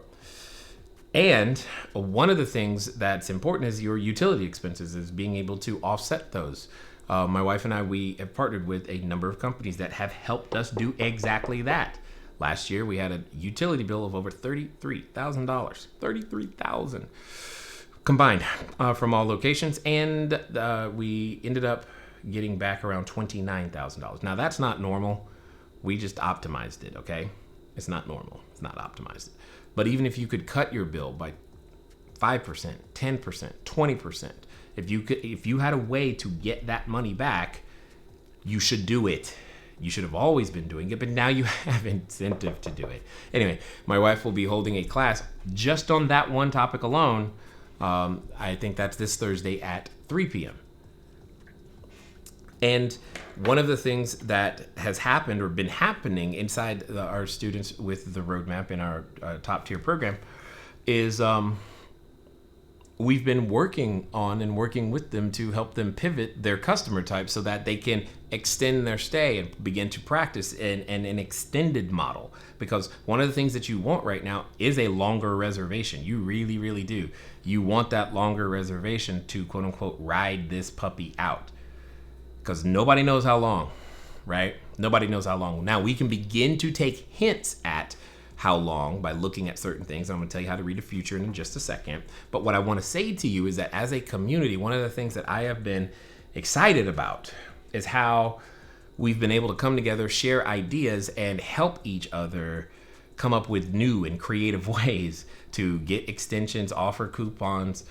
And one of the things that's important is your utility expenses, is being able to offset those. My wife and I, we have partnered with a number of companies that have helped us do exactly that. Last year, we had a utility bill of over $33,000, $33,000 combined from all locations, and we ended up getting back around $29,000. Now, that's not normal. We just optimized it, okay? It's not normal. It's not optimized. But even if you could cut your bill by 5%, 10%, 20%, if you had a way to get that money back, you should do it. You should have always been doing it, but now you have incentive to do it. Anyway, my wife will be holding a class just on that one topic alone. I think that's this Thursday at 3 p.m. And one of the things that has happened or been happening inside our students with the roadmap in our top tier program is we've been working with them to help them pivot their customer type so that they can extend their stay and begin to practice in an extended model. Because one of the things that you want right now is a longer reservation. You really, really do. You want that longer reservation to, quote unquote, ride this puppy out. Because nobody knows how long, right? Nobody knows how long. Now we can begin to take hints at how long by looking at certain things. I'm going to tell you how to read the future in just a second. But what I want to say to you is that as a community, one of the things that I have been excited about is how we've been able to come together, share ideas, and help each other come up with new and creative ways to get extensions, offer coupons,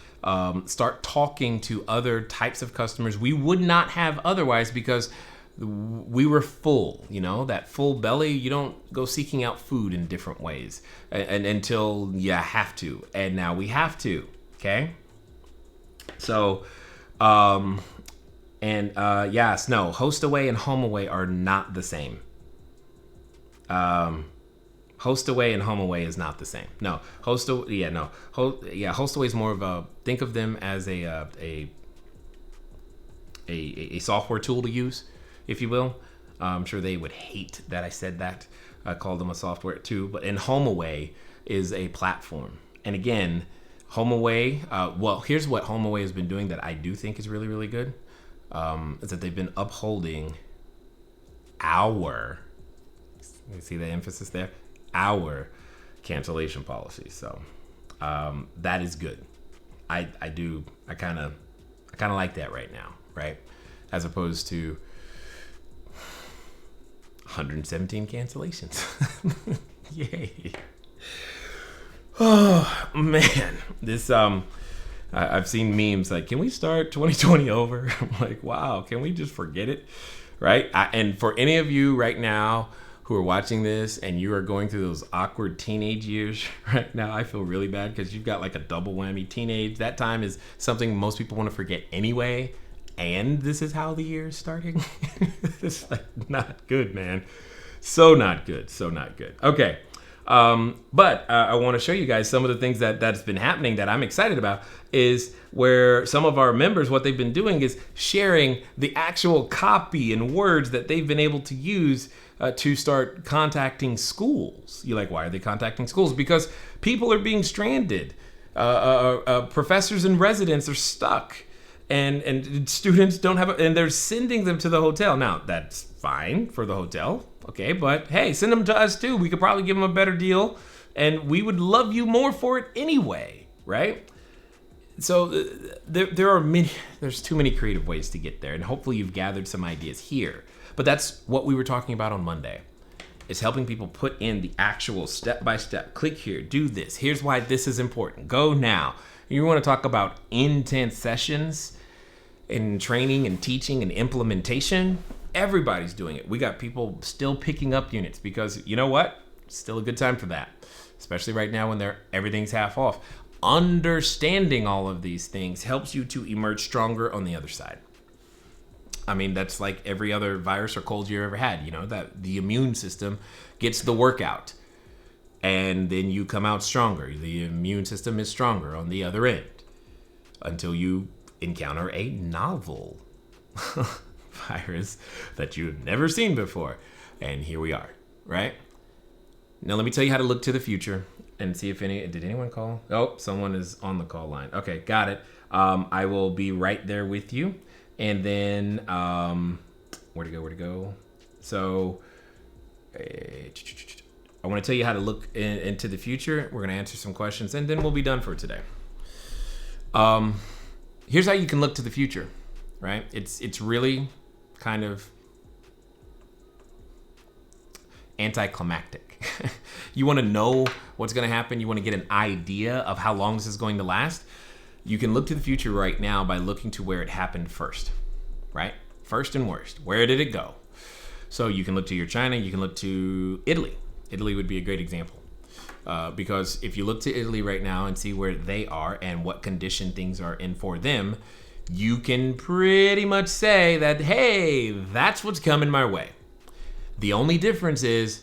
start talking to other types of customers we would not have otherwise because we were full, that full belly. You don't go seeking out food in different ways and until you have to. And now we have to. Okay. So, yes, no, host away and home away are not the same. Host away and home away is not the same. No, host away is more of a, think of them as a software tool to use, if you will. I'm sure they would hate that I said that. I called them a software too. But home away is a platform. And again, home away, here's what home away has been doing that I do think is really, really good. Is that they've been upholding you see the emphasis there? Our cancellation policy. So that is good. I kind of like that right now, right? As opposed to 117 cancellations. Yay. Oh man, this I've seen memes like, can we start 2020 over? I'm like, wow, can we just forget it? Right? And for any of you right now who are watching this and you are going through those awkward teenage years right now, I feel really bad because you've got like a double whammy. Teenage, that time is something most people want to forget anyway. And this is how the year is starting. It's like not good, man. So not good. Okay. But I want to show you guys some of the things that's been happening that I'm excited about is where some of our members, what they've been doing is sharing the actual copy and words that they've been able to use to start contacting schools. You're like, why are they contacting schools? Because people are being stranded. Professors and residents are stuck. And students don't have, and they're sending them to the hotel. Now, that's fine for the hotel, okay? But hey, send them to us too. We could probably give them a better deal, and we would love you more for it anyway, right? So there's too many creative ways to get there, and hopefully you've gathered some ideas here. But that's what we were talking about on Monday. Is helping people put in the actual step-by-step. Click here, do this. Here's why this is important. Go now. You want to talk about intense sessions in training and teaching and implementation? Everybody's doing it. We got people still picking up units because you know what? It's still a good time for that, especially right now when everything's half off. Understanding all of these things helps you to emerge stronger on the other side. I mean, that's like every other virus or cold you ever had, that the immune system gets the workout. And then you come out stronger. The immune system is stronger on the other end. until you encounter a novel virus that you've never seen before. And here we are, right? Now, let me tell you how to look to the future and see if did anyone call? Oh, someone is on the call line. Okay, got it. I will be right there with you. And then, where to go? So, I want to tell you how to look into the future. We're going to answer some questions, and then we'll be done for today. Here's how you can look to the future, right? It's really kind of anticlimactic. You want to know what's going to happen. You want to get an idea of how long this is going to last. You can look to the future right now by looking to where it happened first, right? First and worst. Where did it go? So you can look to your China. You can look to Italy. Italy would be a great example. Because if you look to Italy right now and see where they are and what condition things are in for them, you can pretty much say that, hey, that's what's coming my way. The only difference is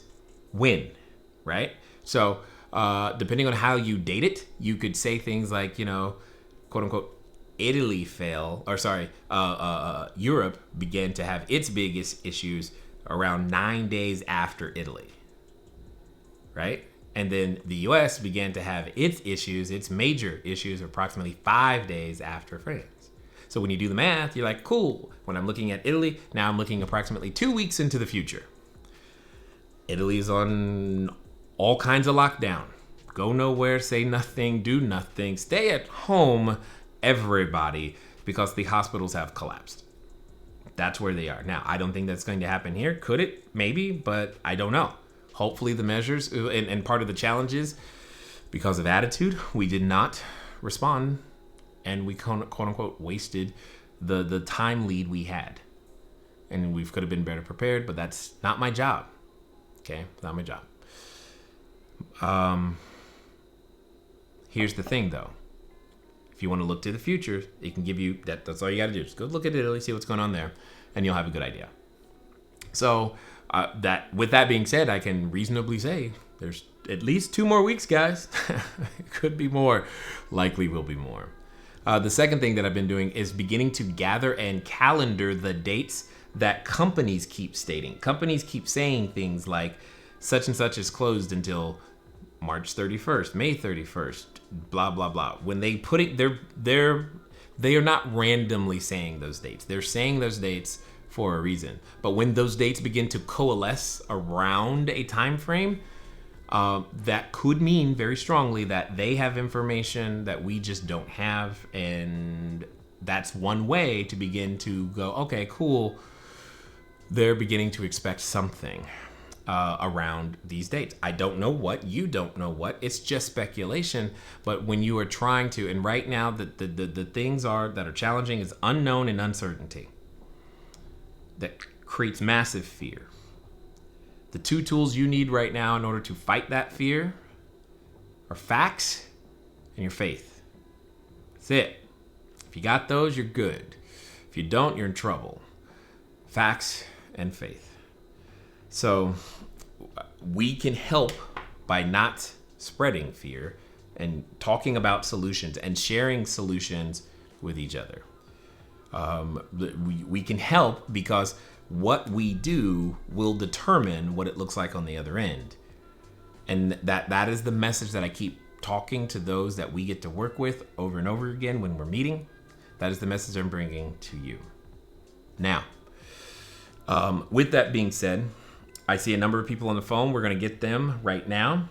when, right? So depending on how you date it, you could say things like, quote unquote, Europe began to have its biggest issues around 9 days after Italy, right? And then the US began to have its major issues approximately 5 days after France. So when you do the math, you're like, cool. When I'm looking at Italy, now I'm looking approximately 2 weeks into the future. Italy's on all kinds of lockdown. Go nowhere, say nothing, do nothing, stay at home, everybody, because the hospitals have collapsed. That's where they are. Now, I don't think that's going to happen here. Could it? Maybe, but I don't know. Hopefully the measures, and part of the challenge is, because of attitude, we did not respond, and we quote unquote wasted the time lead we had. And we could have been better prepared, but that's not my job. Okay, not my job. Here's the thing though. If you want to look to the future, it can give you that's all you got to do. Just go look at Italy, see what's going on there, and you'll have a good idea. So with that being said, I can reasonably say there's at least 2 more weeks, guys. It could be more. Likely will be more. The second thing that I've been doing is beginning to gather and calendar the dates that companies keep stating. Companies keep saying things like such and such is closed until March 31st, May 31st, blah, blah, blah. When they put it, they are not randomly saying those dates. They're saying those dates for a reason. But when those dates begin to coalesce around a time frame, that could mean very strongly that they have information that we just don't have. And that's one way to begin to go, okay, cool. They're beginning to expect something around these dates. I don't know what, you don't know what. It's just speculation. But when you are trying to, and right now the things that are challenging is unknown and uncertainty. That creates massive fear. The 2 tools you need right now in order to fight that fear are facts and your faith. That's it. If you got those, you're good. If you don't, you're in trouble. Facts and faith. So we can help by not spreading fear and talking about solutions and sharing solutions with each other. We can help because what we do will determine what it looks like on the other end. And that is the message that I keep talking to those that we get to work with over and over again when we're meeting. That is the message I'm bringing to you. Now, with that being said, I see a number of people on the phone. We're going to get them right now.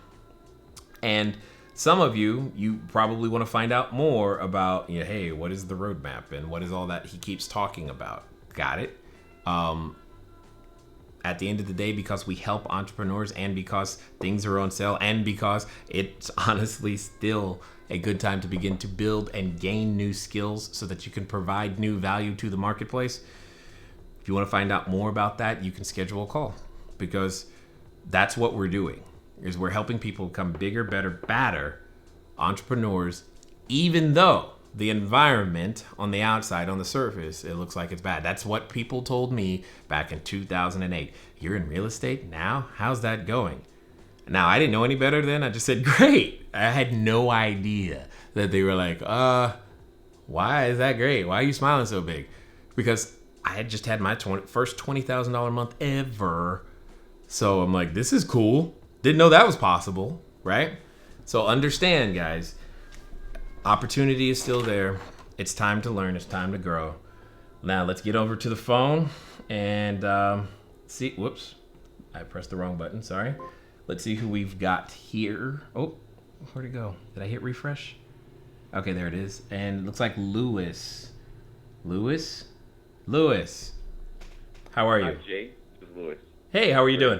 And some of you probably want to find out more about, hey, what is the roadmap and what is all that he keeps talking about? Got it. At the end of the day, because we help entrepreneurs and because things are on sale and because it's honestly still a good time to begin to build and gain new skills so that you can provide new value to the marketplace. If you want to find out more about that, you can schedule a call, because that's what we're doing, is we're helping people become bigger, better, badder entrepreneurs, even though the environment on the outside, on the surface, it looks like it's bad. That's what people told me back in 2008. You're in real estate now? How's that going? Now, I didn't know any better then. I just said, great. I had no idea that they were like, Why is that great? Why are you smiling so big? Because I had just had my first $20,000 month ever. So I'm like, this is cool. Didn't know that was possible, right? So understand, guys, opportunity is still there. It's time to learn. It's time to grow. Now let's get over to the phone and see. Whoops, I pressed the wrong button. Sorry. Let's see who we've got here. Oh, where'd it go? Did I hit refresh? Okay, there it is. And it looks like Lewis. Lewis, how are you? Hi, Jay. This is Lewis. Hey, how are you doing?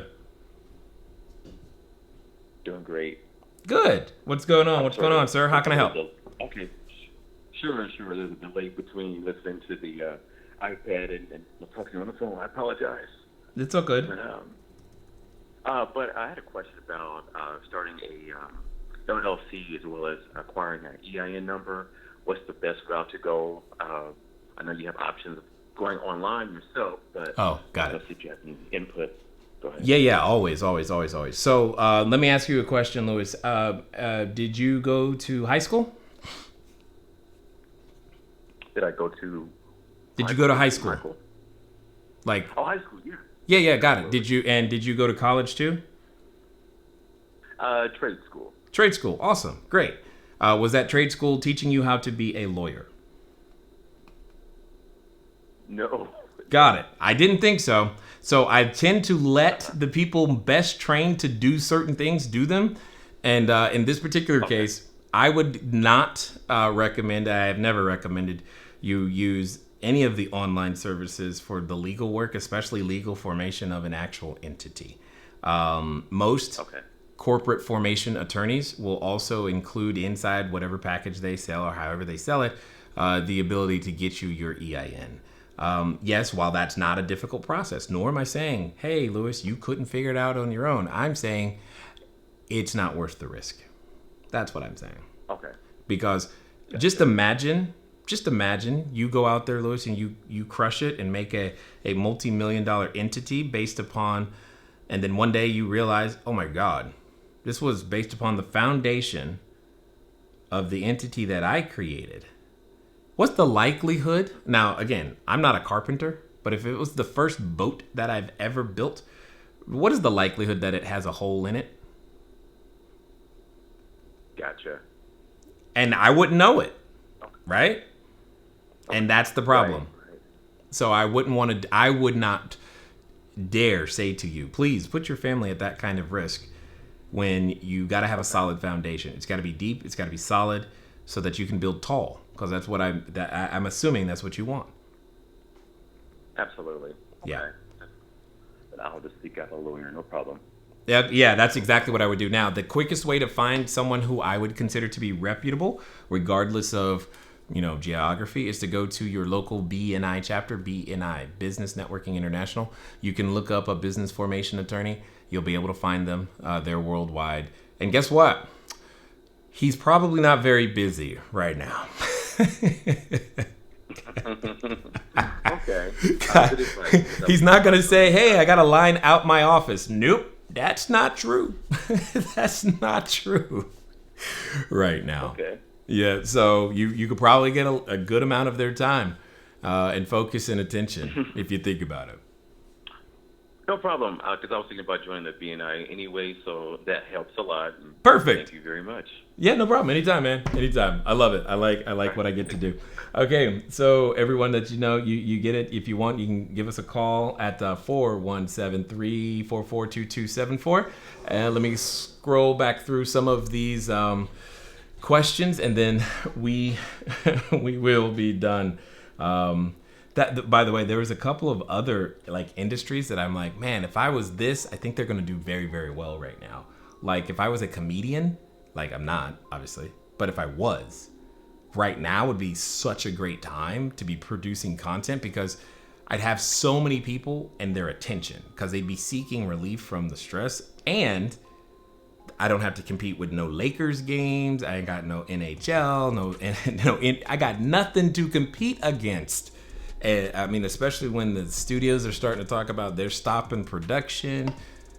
Doing great. Good. What's going on? What's going on, sir? How can I help? Okay. Sure. There's a delay between listening to the iPad and talking on the phone. I apologize. It's all good. But I had a question about starting a LLC as well as acquiring an EIN number. What's the best route to go? I know you have options of going online yourself, but got it. See if you have any input. Go ahead. Yeah, always. So let me ask you a question, Lewis. Did you go to high school? Did I go to? Did you go to high school? Like? Oh, high school, yeah. Yeah, got it. Did you go to college too? Trade school. Trade school, awesome, great. Was that trade school teaching you how to be a lawyer? No. Got it. I didn't think so. So I tend to let the people best trained to do certain things do them. And in this particular case, I would not recommend, I have never recommended you use any of the online services for the legal work, especially legal formation of an actual entity. Most corporate formation attorneys will also include inside whatever package they sell or however they sell it, the ability to get you your EIN. Yes, while that's not a difficult process, nor am I saying, hey, Lewis, you couldn't figure it out on your own. I'm saying it's not worth the risk. That's what I'm saying. Okay. Because just imagine you go out there, Lewis, and you crush it and make a multi-million-dollar entity based upon, and then one day you realize, oh my God, this was based upon the foundation of the entity that I created. What's the likelihood? Now, again, I'm not a carpenter, but if it was the first boat that I've ever built, what is the likelihood that it has a hole in it? Gotcha. And I wouldn't know it, right? And that's the problem. Right. So I would not dare say to you, please put your family at that kind of risk when you got to have a solid foundation. It's got to be deep. It's got to be solid so that you can build tall. Because that's what I'm assuming that's what you want. Absolutely. Yeah. Okay. But I'll just seek out a lawyer, no problem. Yeah, that's exactly what I would do. Now, the quickest way to find someone who I would consider to be reputable, regardless of geography, is to go to your local BNI chapter, BNI, Business Networking International. You can look up a business formation attorney. You'll be able to find them. They're worldwide. And guess what? He's probably not very busy right now. Okay. He's not going to say, hey, I got a line out my office. Nope. That's not true. That's not true right now. Okay. Yeah, so you could probably get a good amount of their time and focus and attention if you think about it. No problem, because I was thinking about joining the BNI anyway, so that helps a lot. Perfect. Thank you very much. Yeah, no problem. Anytime, man. Anytime. I love it. I like what I get to do. Okay, so everyone that you get it. If you want, you can give us a call at 417-344-2274. And let me scroll back through some of these questions, and then we will be done. By the way, there was a couple of other industries that I'm like, man, if I was this, I think they're going to do very, very well right now. Like if I was a comedian, I'm not, obviously, but if I was, right now would be such a great time to be producing content because I'd have so many people and their attention because they'd be seeking relief from the stress, and I don't have to compete with no Lakers games. I ain't got no NHL, I got nothing to compete against. And, I mean, especially when the studios are starting to talk about they're stopping production.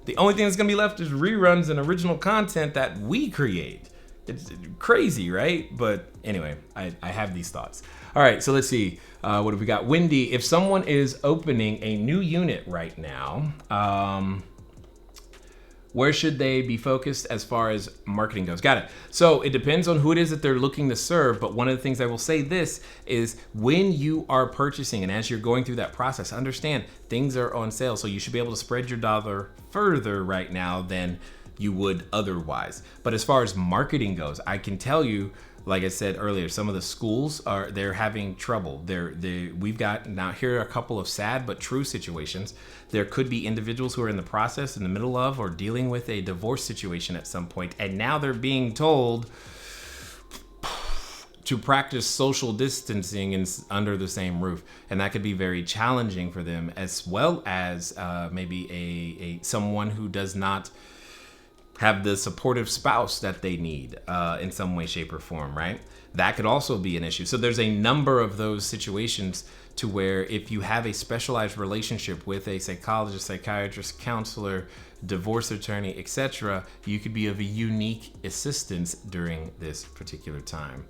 The only thing that's going to be left is reruns and original content that we create. It's crazy, right? But anyway, I have these thoughts. All right, so let's see. What have we got? Wendy, if someone is opening a new unit right now, where should they be focused as far as marketing goes? Got it. So it depends on who it is that they're looking to serve. But one of the things I will say this is when you are purchasing and as you're going through that process, understand things are on sale. So you should be able to spread your dollar further right now than you would otherwise. But as far as marketing goes, I can tell you, like I said earlier, some of the schools they're having trouble. We've got now here are a couple of sad but true situations. There could be individuals who are in the process, in the middle of, or dealing with a divorce situation at some point, and now they're being told to practice social distancing under the same roof, and that could be very challenging for them, as well as maybe a someone who does not have the supportive spouse that they need in some way, shape, or form, right? That could also be an issue. So there's a number of those situations to where if you have a specialized relationship with a psychologist, psychiatrist, counselor, divorce attorney, etc., you could be of a unique assistance during this particular time.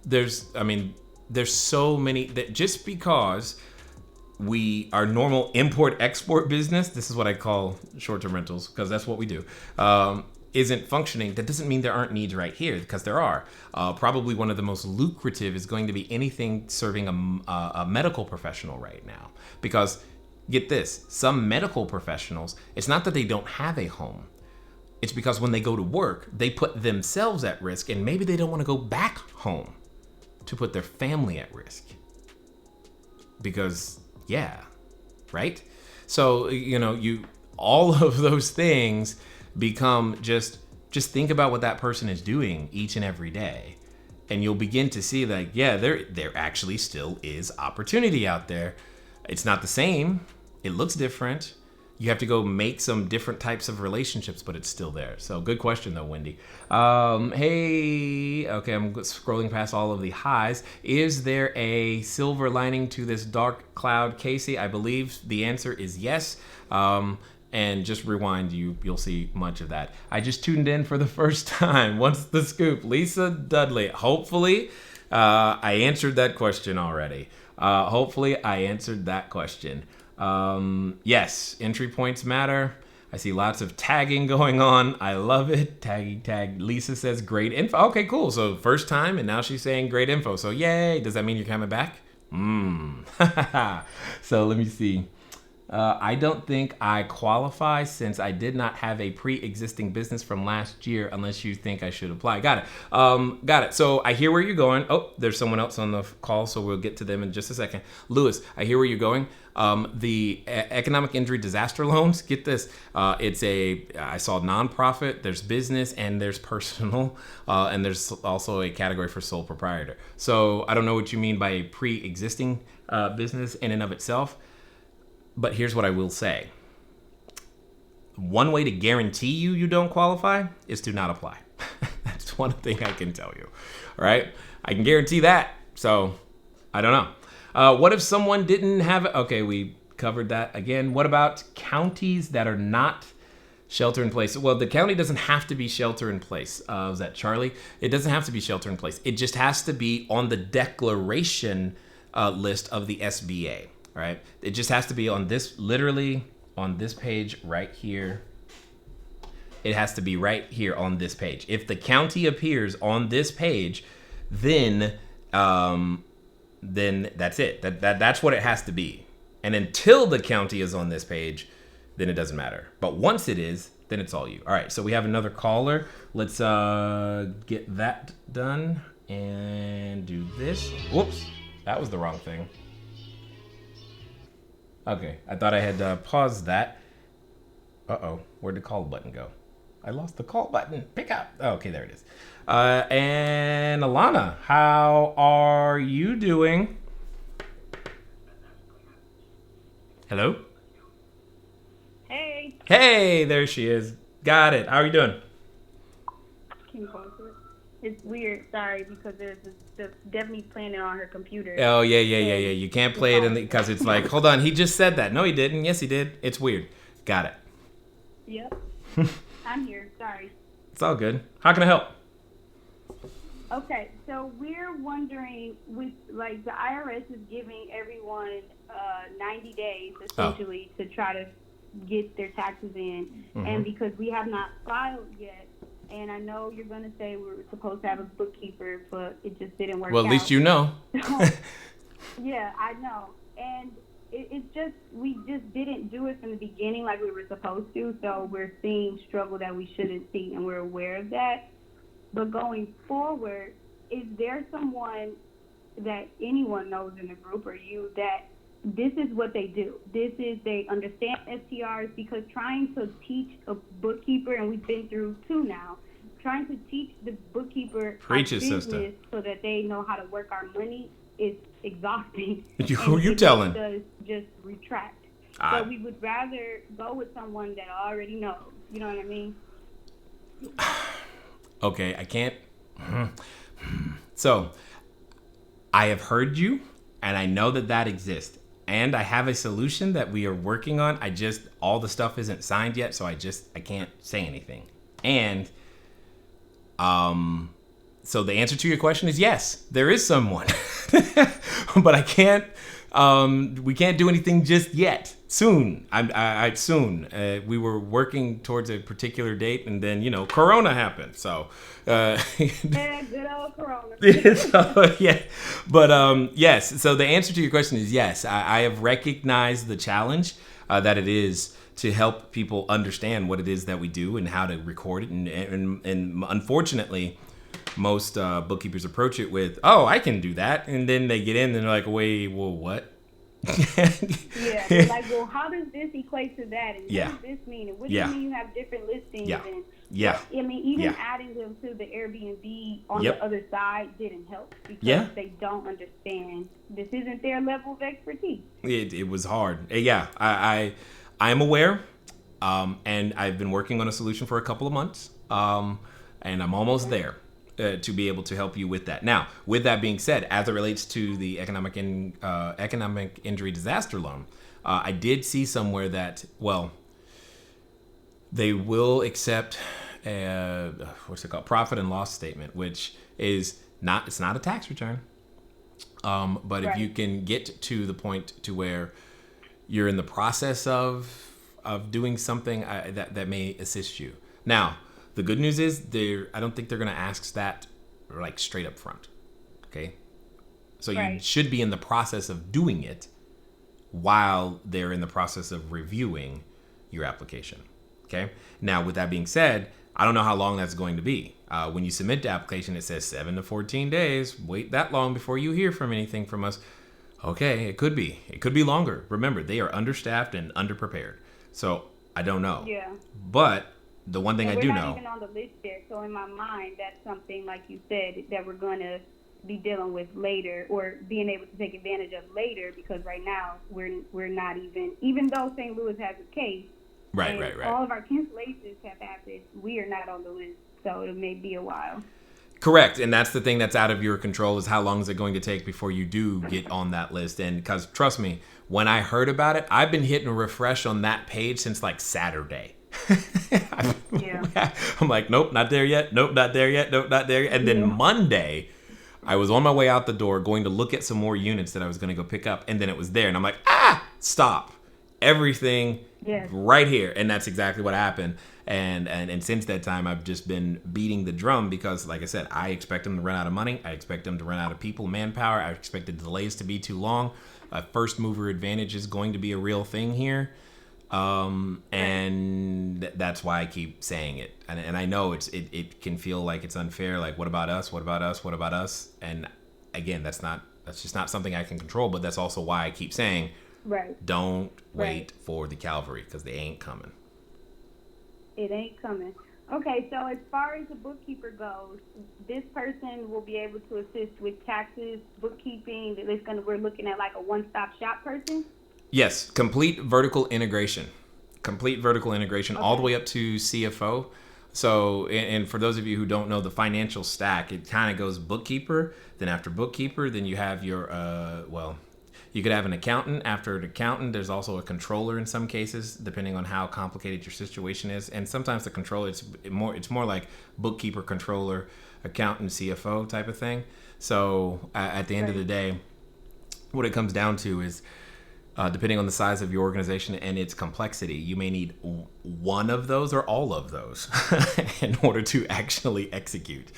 There's so many that just because our normal import-export business, this is what I call short-term rentals, because that's what we do, isn't functioning, that doesn't mean there aren't needs right here, because there are. Probably one of the most lucrative is going to be anything serving a medical professional right now. Because, get this, some medical professionals, it's not that they don't have a home. It's because when they go to work, they put themselves at risk, and maybe they don't want to go back home to put their family at risk. Because, yeah, right? So, all of those things become just think about what that person is doing each and every day. And you'll begin to see that, yeah, there actually still is opportunity out there. It's not the same. It looks different. You have to go make some different types of relationships, but it's still there. So good question though, Wendy. Hey, okay, I'm scrolling past all of the highs. Is there a silver lining to this dark cloud, Casey? I believe the answer is yes. And just rewind, you'll see much of that. I just tuned in for the first time. What's the scoop? Lisa Dudley. Hopefully, I answered that question already. Yes, entry points matter. I see lots of tagging going on. I love it. Tag. Lisa says great info. Okay, cool. So first time, and now she's saying great info. So yay. Does that mean you're coming back? So let me see. I don't think I qualify since I did not have a pre-existing business from last year unless you think I should apply. Got it. So I hear where you're going. Oh, there's someone else on the call, so we'll get to them in just a second. Lewis, I hear where you're going. The economic injury disaster loans, get this. I saw nonprofit, there's business, and there's personal, and there's also a category for sole proprietor. So I don't know what you mean by a pre-existing business in and of itself. But here's what I will say. One way to guarantee you don't qualify is to not apply. That's one thing I can tell you. All right? I can guarantee that. So, I don't know. What if someone didn't have... Okay, we covered that again. What about counties that are not shelter in place? Well, the county doesn't have to be shelter in place. Was that Charlie? It doesn't have to be shelter in place. It just has to be on the declaration list of the SBA. Right? It just has to be on this, literally on this page right here. It has to be right here on this page. If the county appears on this page, then that's it. That's what it has to be. And until the county is on this page, then it doesn't matter. But once it is, then it's all you. All right, so we have another caller. Let's get that done and do this. Whoops, that was the wrong thing. Okay, I thought I had paused that. Uh-oh, where'd the call button go? I lost the call button. Pick up. Oh, okay, there it is. And Alana, how are you doing? Hello? Hey. Hey, there she is. Got it. How are you doing? Can you pause it? It's weird, sorry, because there's Debbie playing it on her computer. Oh, yeah. You can't play it because it's like, hold on, he just said that. No, he didn't. Yes, he did. It's weird. Got it. Yep. I'm here. Sorry. It's all good. How can I help? Okay, so we're wondering, with like the IRS is giving everyone 90 days essentially to try to get their taxes in, and because we have not filed yet, and I know you're gonna say we were supposed to have a bookkeeper, but it just didn't work out. Well, at least you know. Yeah, I know, and it's just we just didn't do it from the beginning like we were supposed to, so we're seeing struggle that we shouldn't see, and we're aware of that. But going forward, is there someone that anyone knows in the group or you that this is what they do? This is, they understand STRs, because trying to teach a bookkeeper, and we've been through 2 now, trying to teach the bookkeeper our business so that they know how to work our money is exhausting. Who you telling? Does just retract. So we would rather go with someone that already knows. You know what I mean? Okay, I can't. So, I have heard you, and I know that exists. And I have a solution that we are working on. All the stuff isn't signed yet, so I can't say anything. And, so the answer to your question is yes, there is someone. But I can't, we can't do anything just yet. Soon. Soon. We were working towards a particular date, and then, Corona happened. So, yeah, good old Corona. So, yeah. But, yes. So the answer to your question is yes. I have recognized the challenge that it is to help people understand what it is that we do and how to record it. And unfortunately, most bookkeepers approach it with, oh, I can do that. And then they get in and they're like, wait, well, what? Yeah, they're like, well, how does this equate to that? And what does this mean? And what do you mean you have different listings? And I mean, even adding them to the Airbnb on the other side didn't help, because they don't understand. This isn't their level of expertise. It was hard. Yeah, I am aware, and I've been working on a solution for a couple of months, and I'm almost there. To be able to help you with that. Now, with that being said, as it relates to the economic injury disaster loan, I did see somewhere that, they will accept profit and loss statement, which is it's not a tax return. But if you can get to the point to where you're in the process of doing something that may assist you. Now, the good news is I don't think they're going to ask that like straight up front. Okay. So you should be in the process of doing it while they're in the process of reviewing your application. Okay. Now, with that being said, I don't know how long that's going to be. When you submit the application, it says 7 to 14 days. Wait that long before you hear from anything from us. Okay. It could be longer. Remember, they are understaffed and underprepared. So I don't know. Yeah. But the one thing I do know. We're not even on the list there, so in my mind, that's something, like you said, that we're going to be dealing with later, or being able to take advantage of later, because right now we're not even though St. Louis has a case, right. all of our cancellations have happened, we are not on the list, so it may be a while. Correct, and that's the thing that's out of your control, is how long is it going to take before you do get on that list. And because trust me, when I heard about it, I've been hitting refresh on that page since like Saturday. I'm like, nope, not there yet. Nope, not there yet. Nope, not there yet. And then Monday, I was on my way out the door going to look at some more units that I was going to go pick up. And then it was there. And I'm like, stop. Everything right here. And that's exactly what happened. And since that time, I've just been beating the drum because, like I said, I expect them to run out of money. I expect them to run out of people, manpower. I expect the delays to be too long. A first mover advantage is going to be a real thing here. And that's why I keep saying it. And I know it can feel like it's unfair. Like, what about us? What about us? What about us? And again, that's just not something I can control, but that's also why I keep saying, don't wait for the cavalry, because they ain't coming. It ain't coming. Okay, so as far as the bookkeeper goes, this person will be able to assist with taxes, bookkeeping. We're looking at like a one-stop shop person. Yes, complete vertical integration all the way up to CFO. So, and for those of you who don't know the financial stack, it kind of goes bookkeeper, then after bookkeeper, then you have your, You could have an accountant. After an accountant, there's also a controller in some cases, depending on how complicated your situation is. And sometimes the controller, it's more like bookkeeper, controller, accountant, CFO type of thing. So at the end of the day, what it comes down to is, depending on the size of your organization and its complexity, you may need one of those or all of those in order to actually execute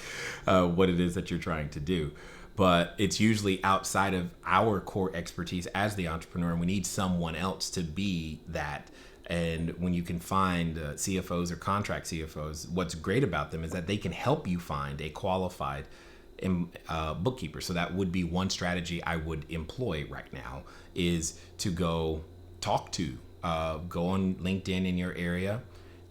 what it is that you're trying to do. But it's usually outside of our core expertise as the entrepreneur, and we need someone else to be that. And when you can find CFOs or contract CFOs, what's great about them is that they can help you find a qualified bookkeeper. So that would be one strategy I would employ right now, is to go talk to, go on LinkedIn in your area.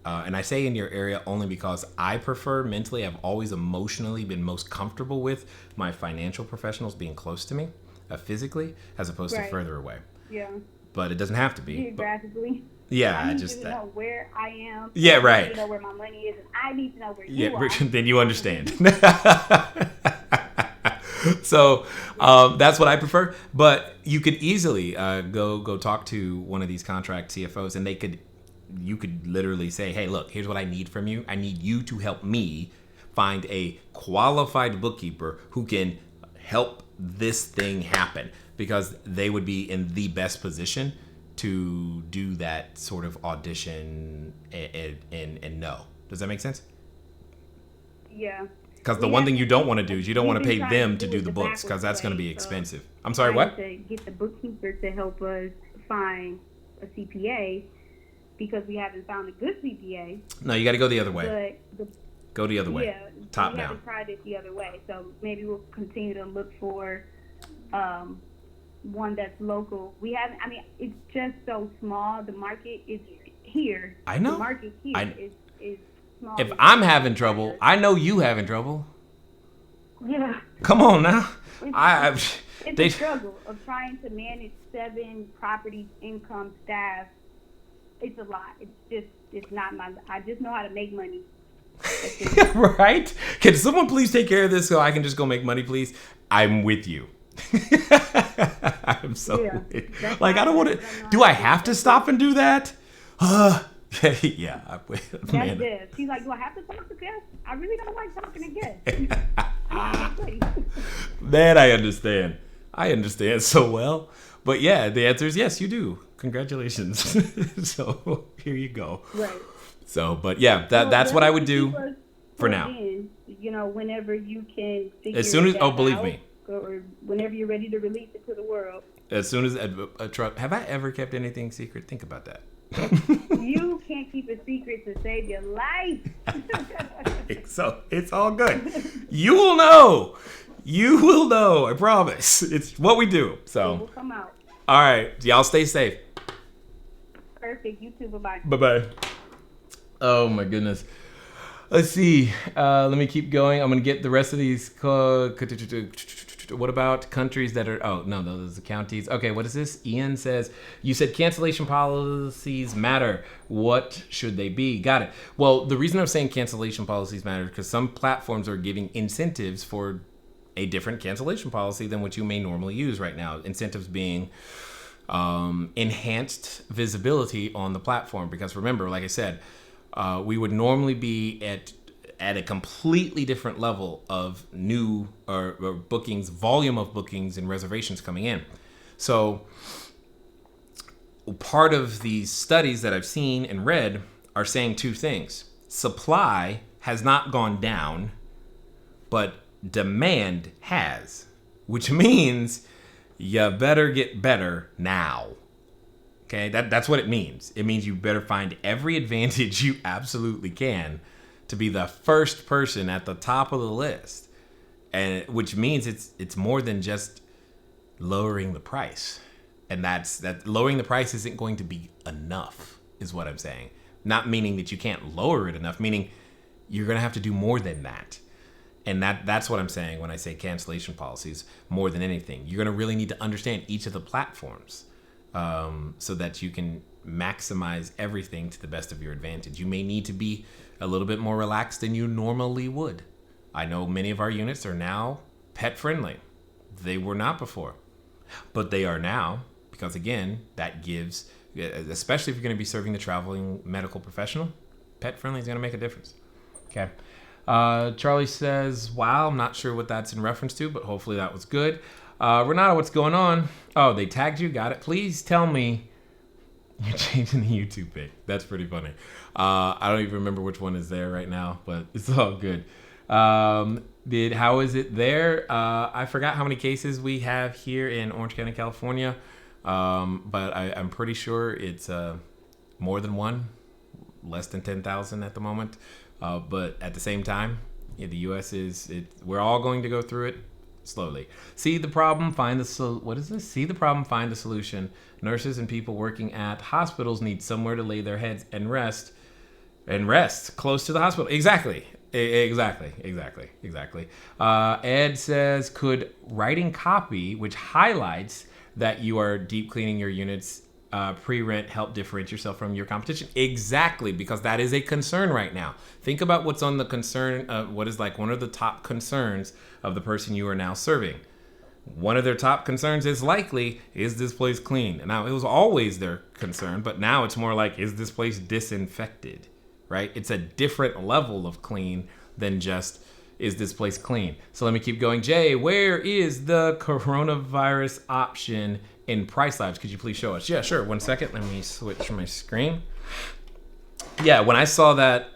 And I say in your area only because I prefer mentally, I've always emotionally been most comfortable with my financial professionals being close to me physically, as opposed to further away. Yeah. But it doesn't have to be. Geographically. Yeah, I need to know where I am. Yeah, right. I need to know where my money is, and I need to know where you are. Then you understand. So that's what I prefer. But you could easily go talk to one of these contract CFOs, and you could literally say, hey, look, here's what I need from you. I need you to help me find a qualified bookkeeper who can help this thing happen, because they would be in the best position to do that sort of audition and know. Does that make sense? Yeah. Because the one thing you don't want to do is you don't want to pay them to do the books, because that's going to be expensive. I'm sorry, what? To get the bookkeeper to help us find a CPA, because we haven't found a good CPA. No, you got to go the other way. Go the other way. Yeah, Top we down. haven't tried it the other way. So maybe we'll continue to look for one that's local. We haven't. I mean, it's just so small. The market is here. I know. The market here is small. If I'm having trouble, I know you having trouble. Yeah. Come on now. It's a struggle of trying to manage 7 properties, income, staff. It's a lot. It's not I just know how to make money. Right? Can someone please take care of this so I can just go make money, please? I'm with you. I'm so with. Like, I don't want to. Do I have to stop and do that? Yeah. That's Man. it. She's like, do I have to talk to guests? I really don't like talking to guests. Man, I understand. I understand so well. But yeah, the answer is yes, you do. Congratulations. So here you go. Right. So, but yeah, that's what I would do for now. You know, whenever you can figure As soon as, believe out, me. or whenever you're ready to release it to the world. As soon as a truck. Have I ever kept anything secret? Think about that. You can't keep a secret to save your life. So it's all good. You will know. You will know. I promise. It's what we do. So It will come out. All right, y'all stay safe. Perfect. You too. Bye-bye. Bye-bye. Oh my goodness. Let's see. Let me keep going. I'm gonna get the rest of these. What about countries that are? Oh no, those are counties. Okay, what is this? Ian says you said cancellation policies matter. What should they be? Got it. Well, the reason I'm saying cancellation policies matter is because some platforms are giving incentives for a different cancellation policy than what you may normally use right now. Incentives being enhanced visibility on the platform. Because remember, like I said, we would normally be at a completely different level of new or bookings, volume of bookings and reservations coming in. So part of these studies that I've seen and read are saying two things. Supply has not gone down, but demand has, which means you better get better now. Okay, that's what it means. It means you better find every advantage you absolutely can to be the first person at the top of the list, and which means it's more than just lowering the price. And that lowering the price isn't going to be enough, is what I'm saying. Not meaning that you can't lower it enough, meaning you're going to have to do more than that. And that's what I'm saying when I say cancellation policies more than anything. You're going to really need to understand each of the platforms so that you can maximize everything to the best of your advantage. You may need to be a little bit more relaxed than you normally would. I know many of our units are now pet friendly. They were not before. But they are now, because again, that gives, especially if you're going to be serving the traveling medical professional, pet friendly is going to make a difference. Okay. Charlie says, wow, I'm not sure what that's in reference to, but hopefully that was good. Renata, what's going on? Oh, they tagged you. Got it. Please tell me you're changing the YouTube pic. That's pretty funny. I don't even remember which one is there right now, but it's all good. How is it there? I forgot how many cases we have here in Orange County, California. But I'm pretty sure it's more than one, less than 10,000 at the moment. But at the same time, the U.S. we're all going to go through it slowly. See the problem, find See the problem, find the solution. Nurses and people working at hospitals need somewhere to lay their heads and rest close to the hospital. Exactly. Ed says, could writing copy which highlights that you are deep cleaning your units pre-rent help differentiate yourself from your competition? Exactly, because that is a concern right now. Think about what's on the concern, what is like one of the top concerns of the person you are now serving. One of their top concerns is likely, is this place clean? Now, it was always their concern, but now it's more like, is this place disinfected, right? It's a different level of clean than just, is this place clean? So let me keep going. Jay, where is the coronavirus option in Price Labs? Could you please show us? Yeah, sure. 1 second. Let me switch my screen. Yeah, when I saw that,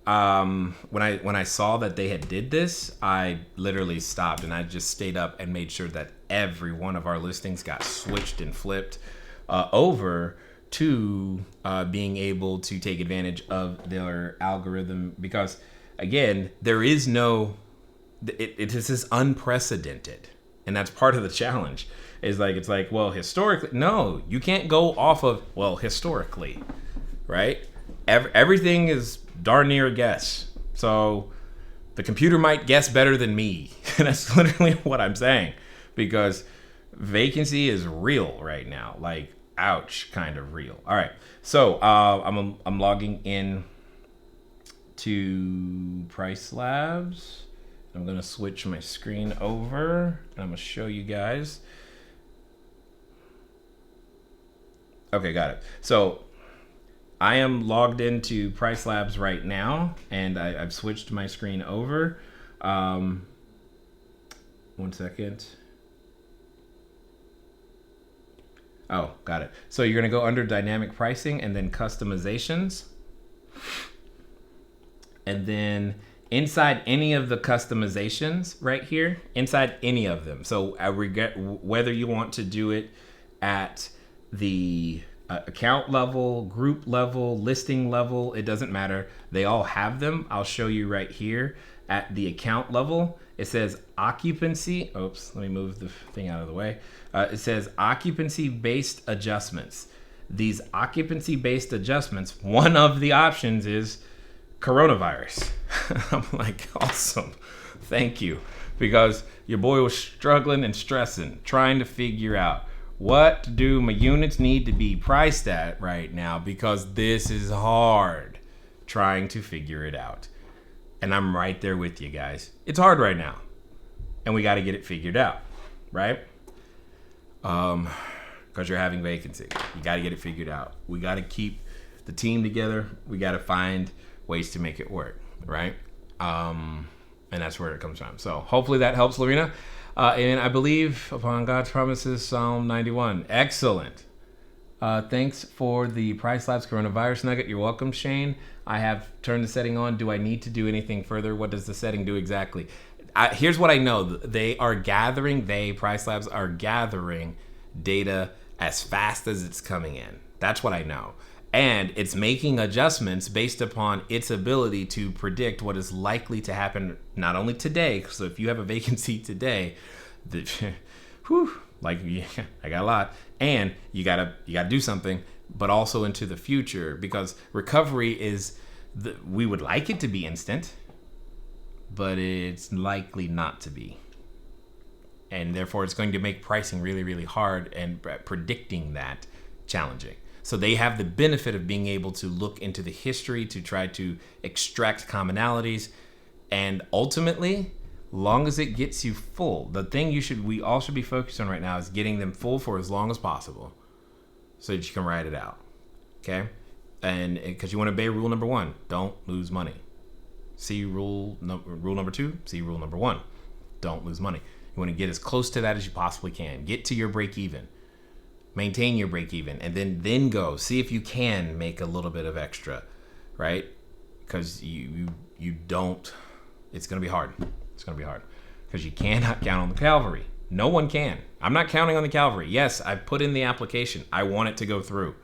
when I saw that they had did this, I literally stopped and I just stayed up and made sure that every one of our listings got switched and flipped over to being able to take advantage of their algorithm, because again, there is no, this is unprecedented, and that's part of the challenge. It's like, well, historically, no, you can't go off of, well, historically, right? Everything is darn near a guess. So the computer might guess better than me. That's literally what I'm saying, because vacancy is real right now. Like, ouch, kind of real. All right, so I'm logging in to Price Labs. I'm gonna switch my screen over and I'm gonna show you guys. Okay, got it. So I am logged into Price Labs right now, and I've switched my screen over. 1 second. Oh, got it. So you're gonna go under dynamic pricing and then customizations. And then inside any of the customizations right here, inside any of them. So I regret whether you want to do it at the account level, group level, listing level, it doesn't matter. They all have them. I'll show you right here at the account level. It says occupancy. Oops, let me move the thing out of the way. It says occupancy-based adjustments. These occupancy-based adjustments, one of the options is coronavirus. I'm like, awesome. Thank you. Because your boy was struggling and stressing, trying to figure out, what do my units need to be priced at right now? Because this is hard, trying to figure it out. And I'm right there with you guys. It's hard right now. And we got to get it figured out, right? Because you're having vacancy. You got to get it figured out. We got to keep the team together. We got to find ways to make it work, right? And that's where it comes from. So hopefully that helps, Lorena. And I believe upon God's promises, Psalm 91. Excellent. Thanks for the Price Labs coronavirus nugget. You're welcome, Shane. I have turned the setting on. Do I need to do anything further? What does the setting do exactly? Here's what I know. Price Labs are gathering data as fast as it's coming in. That's what I know. And it's making adjustments based upon its ability to predict what is likely to happen not only today. So if you have a vacancy today, I got a lot, and you gotta do something, but also into the future, because recovery is we would like it to be instant, but it's likely not to be. And therefore it's going to make pricing really, really hard, and predicting that challenging. So they have the benefit of being able to look into the history to try to extract commonalities. And ultimately, long as it gets you full. The thing we all should be focused on right now is getting them full for as long as possible so that you can ride it out. Okay? And because you want to obey rule number 1, don't lose money. See rule number 2, see rule number 1, don't lose money. You want to get as close to that as you possibly can. Get to your break even. Maintain your break even, and then go see if you can make a little bit of extra, right? Because you don't. It's gonna be hard. It's gonna be hard because you cannot count on the cavalry. No one can. I'm not counting on the cavalry. Yes, I put in the application. I want it to go through,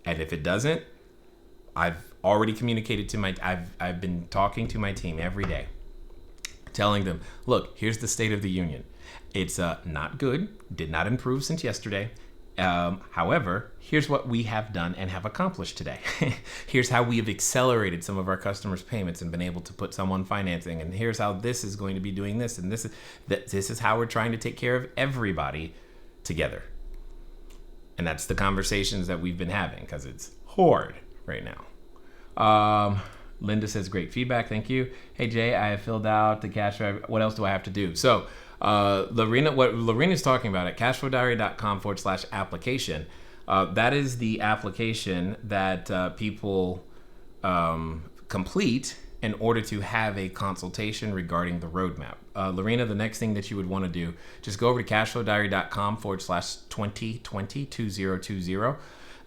and if it doesn't, I've already communicated to I've been talking to my team every day, telling them, look, here's the state of the union. It's not good. Did not improve since yesterday. However, here's what we have done and have accomplished today. Here's how we have accelerated some of our customers' payments and been able to put some on financing. And here's how this is going to be doing this. And this is how we're trying to take care of everybody together. And that's the conversations that we've been having because it's hard right now. Linda says, great feedback. Thank you. Hey, Jay, I have filled out the cash. What else do I have to do? So, Lorena, what Lorena's talking about at cashflowdiary.com/application, that is the application that people complete in order to have a consultation regarding the roadmap. Lorena, the next thing that you would want to do, just go over to cashflowdiary.com/2020.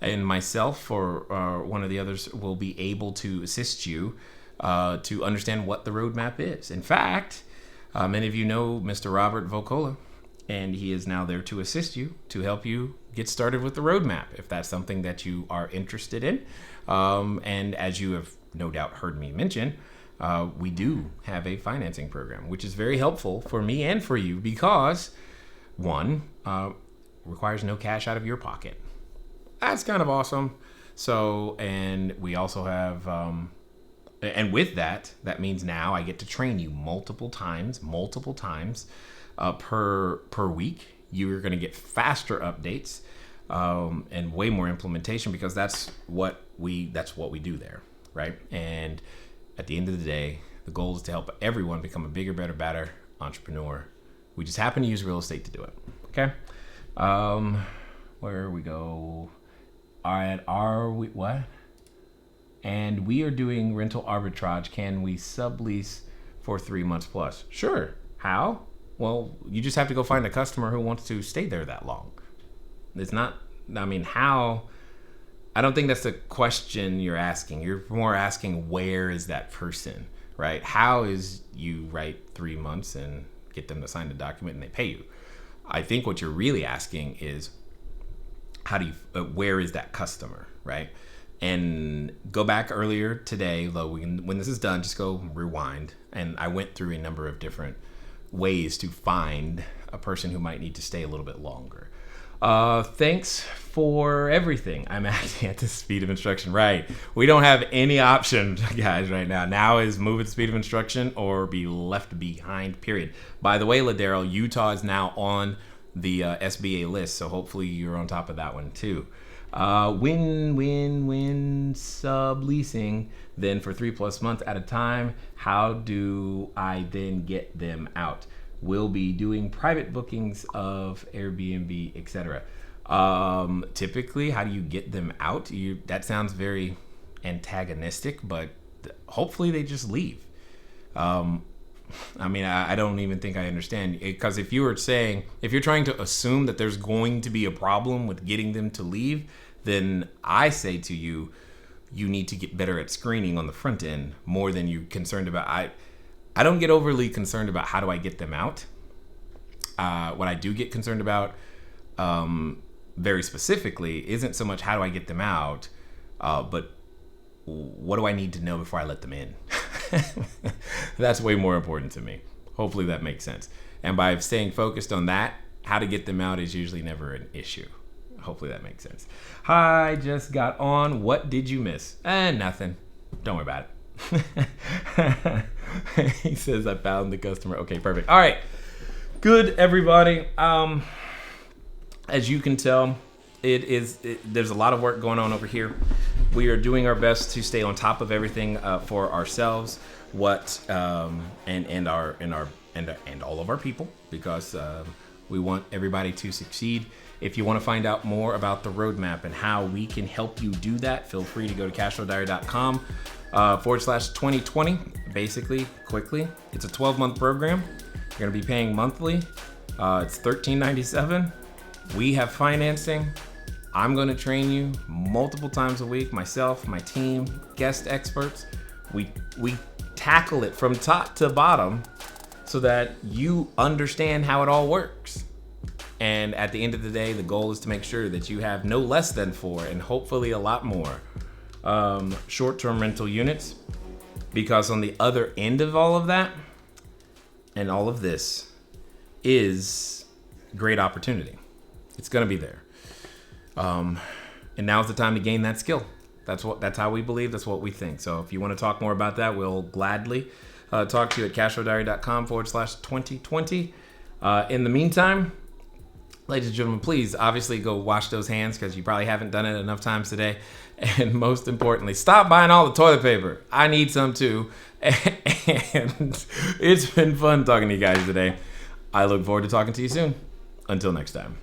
And myself or one of the others will be able to assist you to understand what the roadmap is. In fact, many of you know Mr. Robert Vocola, and he is now there to assist you, to help you get started with the roadmap, if that's something that you are interested in. And as you have no doubt heard me mention, we do have a financing program, which is very helpful for me and for you because, one, requires no cash out of your pocket. That's kind of awesome. So, and we also have, and with that means now I get to train you multiple times per week. You're going to get faster updates and way more implementation because that's what we do there, right? And at the end of the day, the goal is to help everyone become a bigger, better, badder entrepreneur. We just happen to use real estate to do it. Okay. Where we go? All right, are we what? And we are doing rental arbitrage. Can we sublease for 3 months plus? Sure. How? Well, you just have to go find a customer who wants to stay there that long. It's not, I mean, how? I don't think that's the question you're asking. You're more asking, where is that person, right? How is you write 3 months and get them to sign the document and they pay you? I think what you're really asking is, how do you, where is that customer, right? And go back earlier today, though, when this is done, just go rewind. And I went through a number of different ways to find a person who might need to stay a little bit longer. Thanks for everything. I'm actually at the speed of instruction, right? We don't have any option, guys, right now. Now is move at the speed of instruction or be left behind, period. By the way, Ladero, Utah is now on the SBA list, so hopefully you're on top of that one too. When subleasing then for 3+ months at a time, how do I then get them out? We'll be doing private bookings of Airbnb, etc. Typically, how do you get them out? That sounds very antagonistic, but hopefully they just leave. I mean, I don't even think I understand, because if you're trying to assume that there's going to be a problem with getting them to leave, then I say to you, you need to get better at screening on the front end more than you're concerned about. I don't get overly concerned about how do I get them out. What I do get concerned about very specifically isn't so much how do I get them out, but what do I need to know before I let them in? That's way more important to me. Hopefully that makes sense. And by staying focused on that, how to get them out is usually never an issue. Hopefully that makes sense. Hi, just got on. What did you miss? Nothing. Don't worry about it. He says I found the customer. Okay, perfect. All right. Good, everybody. As you can tell, there's a lot of work going on over here. We are doing our best to stay on top of everything for ourselves, and our and all of our people, because we want everybody to succeed. If you want to find out more about the roadmap and how we can help you do that, feel free to go to CashFlowDiary.com /2020. Basically, quickly, it's a 12-month program. You're going to be paying monthly. It's $13.97. We have financing. I'm going to train you multiple times a week, myself, my team, guest experts. We tackle it from top to bottom so that you understand how it all works. And at the end of the day, the goal is to make sure that you have no less than 4 and hopefully a lot more short-term rental units, because on the other end of all of that and all of this is great opportunity. It's going to be there. And now's the time to gain that skill. That's how we believe. That's what we think. So if you want to talk more about that, we'll gladly talk to you at CashFlowDiary.com /2020. In the meantime, ladies and gentlemen, please obviously go wash those hands, because you probably haven't done it enough times today. And most importantly, stop buying all the toilet paper. I need some too. And it's been fun talking to you guys today. I look forward to talking to you soon. Until next time.